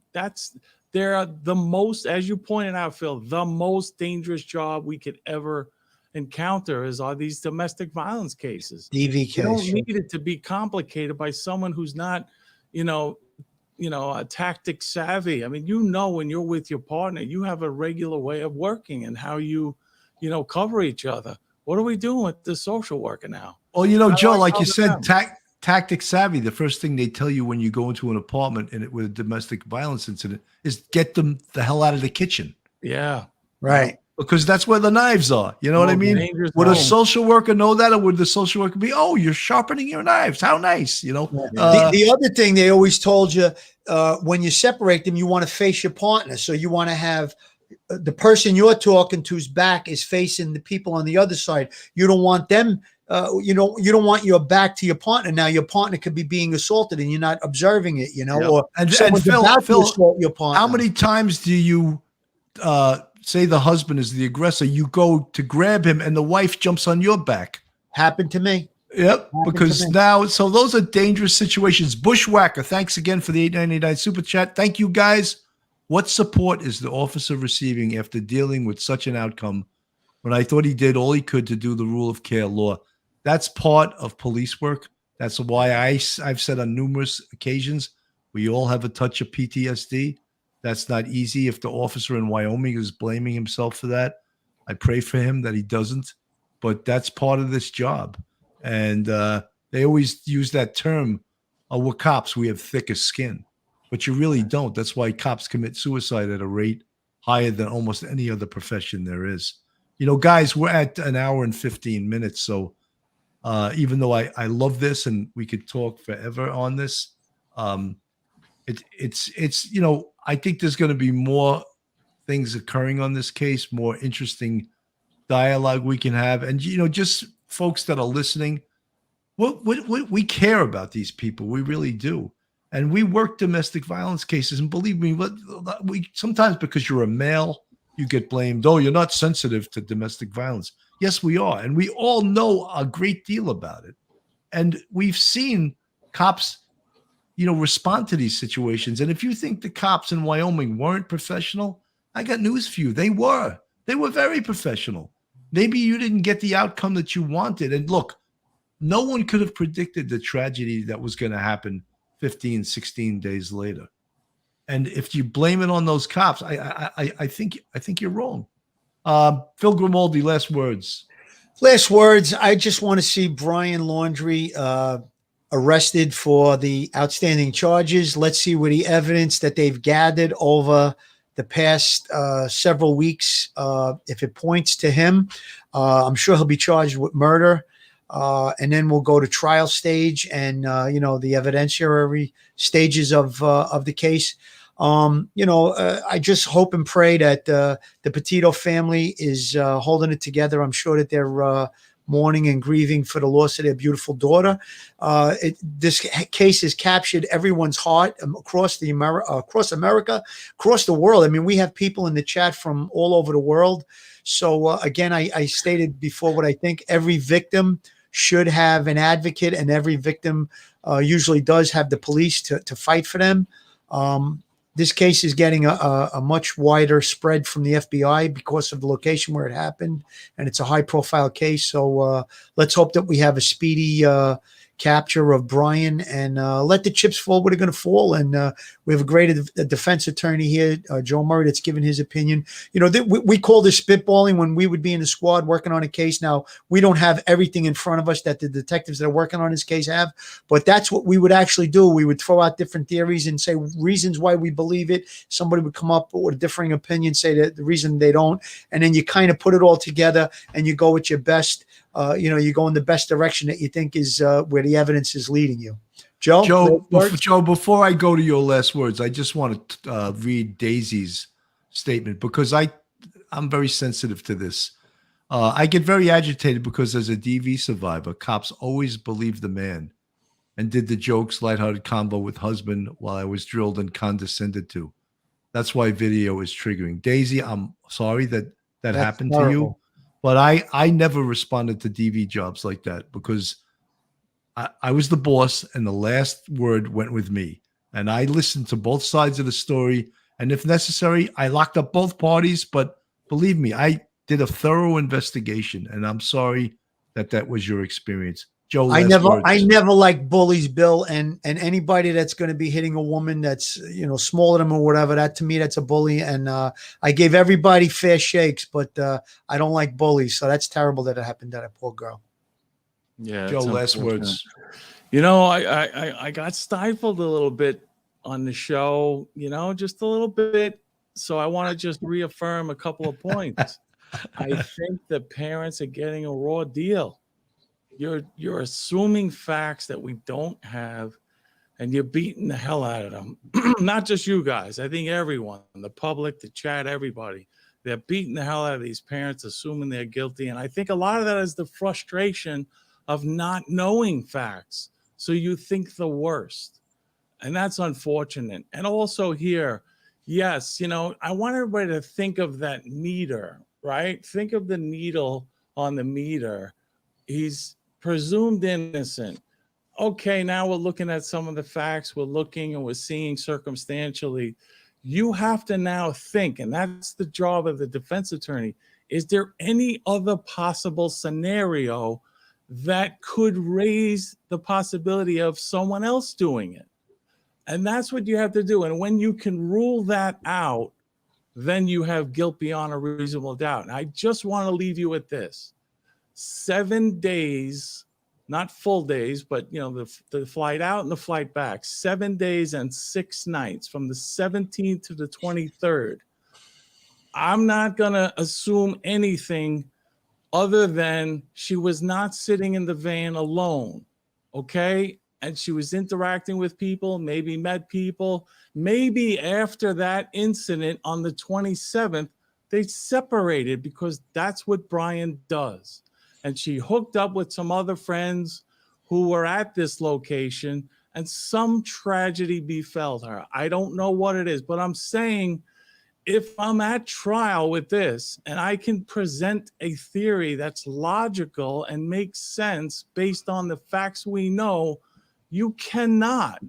Speaker 4: they're the most, as you pointed out, Phil, the most dangerous job we could ever encounter are these domestic violence cases.
Speaker 3: DV case.
Speaker 4: You don't need it to be complicated by someone who's not, a tactic savvy. I mean, when you're with your partner, you have a regular way of working and how you cover each other. What are we doing with the social worker now?
Speaker 2: Well, Joe, like you said, tactic savvy. The first thing they tell you when you go into an apartment with a domestic violence incident is get them the hell out of the kitchen.
Speaker 4: Yeah.
Speaker 3: Right.
Speaker 2: because that's where the knives are. You know what I mean?
Speaker 4: Dangerous
Speaker 2: Would a
Speaker 4: zone.
Speaker 2: social worker know that, or would the social worker be, "Oh, you're sharpening your knives. How nice," you know?
Speaker 3: The other thing they always told you, when you separate them, you want to face your partner. So you want to have the person you're talking to's back is facing the people on the other side. You don't want them. You don't want your back to your partner. Now your partner could be being assaulted and you're not observing it. You know,
Speaker 2: Yep.
Speaker 3: or
Speaker 2: And
Speaker 3: someone's
Speaker 2: Phil,
Speaker 3: about to assault your partner.
Speaker 2: how many times do you say the husband is the aggressor? You go to grab him, and the wife jumps on your back.
Speaker 3: Happened to me?
Speaker 2: Yep,
Speaker 3: Happened
Speaker 2: because
Speaker 3: to me.
Speaker 2: now, so those are dangerous situations. Bushwhacker, thanks again for the $8.99 super chat. Thank you, guys. What support is the officer receiving after dealing with such an outcome when I thought he did all he could to do the rule of care law? That's part of police work. That's why I've said on numerous occasions, we all have a touch of PTSD. That's not easy. If the officer in Wyoming is blaming himself for that, I pray for him that he doesn't. But that's part of this job. And they always use that term, we're cops, we have thicker skin. But you really don't. That's why cops commit suicide at a rate higher than almost any other profession there is. You know, guys, we're at an hour and 15 minutes. So even though I love this and we could talk forever on this, it's you know, I think there's going to be more things occurring on this case, more interesting dialogue we can have. And, you know, just folks that are listening, we care about these people. We really do. And we work domestic violence cases. And believe me, we sometimes, because you're a male, you get blamed. Oh, you're not sensitive to domestic violence. Yes, we are. And we all know a great deal about it. And we've seen cops, you know, respond to these situations. And if you think the cops in Wyoming weren't professional, I got news for you. They were. They were very professional. Maybe you didn't get the outcome that you wanted. And look, no one could have predicted the tragedy that was going to happen 15, 16 days later. And if you blame it on those cops, I think you're wrong. Phil Grimaldi, last words.
Speaker 3: Last words. I just want to see Brian Laundrie arrested for the outstanding charges. Let's see what the evidence that they've gathered over the past several weeks, if it points to him. I'm sure he'll be charged with murder. And then we'll go to trial stage and, you know, the evidentiary stages of the case. You know, I just hope and pray that the Petito family is holding it together. I'm sure that they're mourning and grieving for the loss of their beautiful daughter. This case has captured everyone's heart across America, across the world. I mean, we have people in the chat from all over the world. So again, I stated before what I think. Every victim should have an advocate, and every victim usually does have the police to fight for them. This case is getting a much wider spread from the FBI because of the location where it happened, and it's a high-profile case. So let's hope that we have a speedy capture of Brian, and let the chips fall where they're going to fall. And we have a great defense attorney here, Joe Murray, that's given his opinion. You know, we call this spitballing when we would be in the squad working on a case. Now, we don't have everything in front of us that the detectives that are working on this case have, but that's what we would actually do. We would throw out different theories and say reasons why we believe it. Somebody would come up with a differing opinion, say that the reason they don't, and then you kind of put it all together and you go with your best. You know, you go in the best direction that you think is where the evidence is leading you. Joe,
Speaker 2: before I go to your last words, I just want to read Daisy's statement because I'm very sensitive to this. I get very agitated because as a DV survivor, cops always believed the man and did the jokes, lighthearted combo with husband while I was drilled and condescended to. That's why video is triggering. Daisy, I'm sorry that happened to you. But I never responded to DV jobs like that because I was the boss and the last word went with me. And I listened to both sides of the story. And if necessary, I locked up both parties. But believe me, I did a thorough investigation. And I'm sorry that was your experience. Joe,
Speaker 3: I never liked bullies, Bill, and anybody that's going to be hitting a woman that's, you know, smaller than them or whatever. That to me, that's a bully. And I gave everybody fair shakes, but I don't like bullies. So that's terrible that it happened to that poor girl.
Speaker 4: Yeah,
Speaker 2: Joe, last words.
Speaker 4: You know, I got stifled a little bit on the show. You know, just a little bit. So I want to just reaffirm a couple of points. I think the parents are getting a raw deal. You're assuming facts that we don't have, and you're beating the hell out of them. Not just you guys. I think everyone, the public, the chat, everybody. They're beating the hell out of these parents, assuming they're guilty. And I think a lot of that is the frustration of not knowing facts. So you think the worst. And that's unfortunate. And also here, yes, I want everybody to think of that meter, right? Think of the needle on the meter. He's presumed innocent. Okay, now we're looking at some of the facts. We're looking and we're seeing circumstantially. You have to now think, and that's the job of the defense attorney. Is there any other possible scenario that could raise the possibility of someone else doing it? And that's what you have to do. And when you can rule that out, then you have guilt beyond a reasonable doubt. And I just want to leave you with this. 7 days, not full days, but the flight out and the flight back, 7 days and 6 nights from the 17th to the 23rd. I'm not going to assume anything other than she was not sitting in the van alone. Okay. And she was interacting with people, maybe met people. Maybe after that incident on the 27th, they separated because that's what Brian does. And she hooked up with some other friends who were at this location, and some tragedy befell her. I don't know what it is, but I'm saying if I'm at trial with this and I can present a theory that's logical and makes sense based on the facts we know, you cannot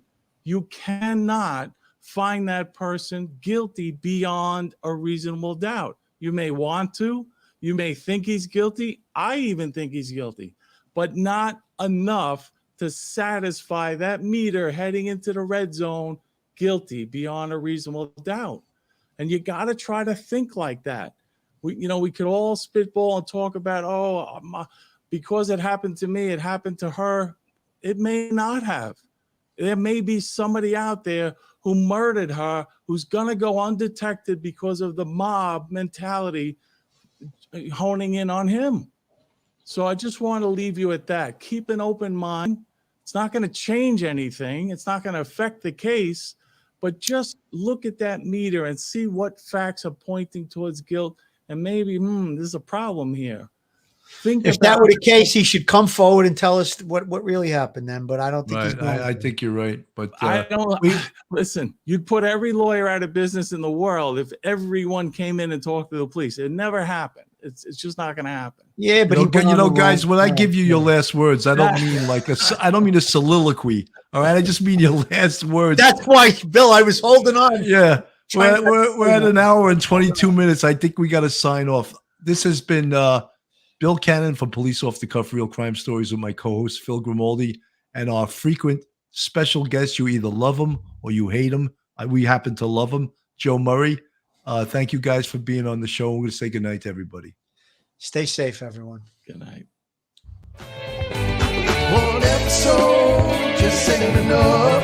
Speaker 4: find that person guilty beyond a reasonable doubt. You may want to, you may think he's guilty. I even think he's guilty, but not enough to satisfy that meter heading into the red zone, guilty beyond a reasonable doubt. And you got to try to think like that. We could all spitball and talk about, because it happened to me, it happened to her. It may not have. There may be somebody out there who murdered her, who's going to go undetected because of the mob mentality honing in on him. So I just want to leave you at that. Keep an open mind. It's not going to change anything. It's not going to affect the case, but just look at that meter and see what facts are pointing towards guilt. And maybe, there's a problem here.
Speaker 3: If that were the case, he should come forward and tell us what really happened then. But I don't think he's going
Speaker 2: I think you're right. But
Speaker 4: I don't listen. You'd put every lawyer out of business in the world if everyone came in and talked to the police. It never happened. It's just not going to happen.
Speaker 3: Yeah, but
Speaker 2: guys, when I give you your last words, I don't mean I don't mean a soliloquy. All right, I just mean your last words.
Speaker 3: That's why, Bill, I was holding on.
Speaker 2: Yeah, we're at an hour and 22 minutes. I think we got to sign off. This has been Bill Cannon from Police Off the Cuff Real Crime Stories with my co-host Phil Grimaldi and our frequent special guest. You either love him or you hate him. We happen to love him, Joe Murray. Thank you guys for being on the show. We're going to say goodnight to everybody.
Speaker 3: Stay safe, everyone.
Speaker 4: Good night.
Speaker 1: One episode just ain't enough.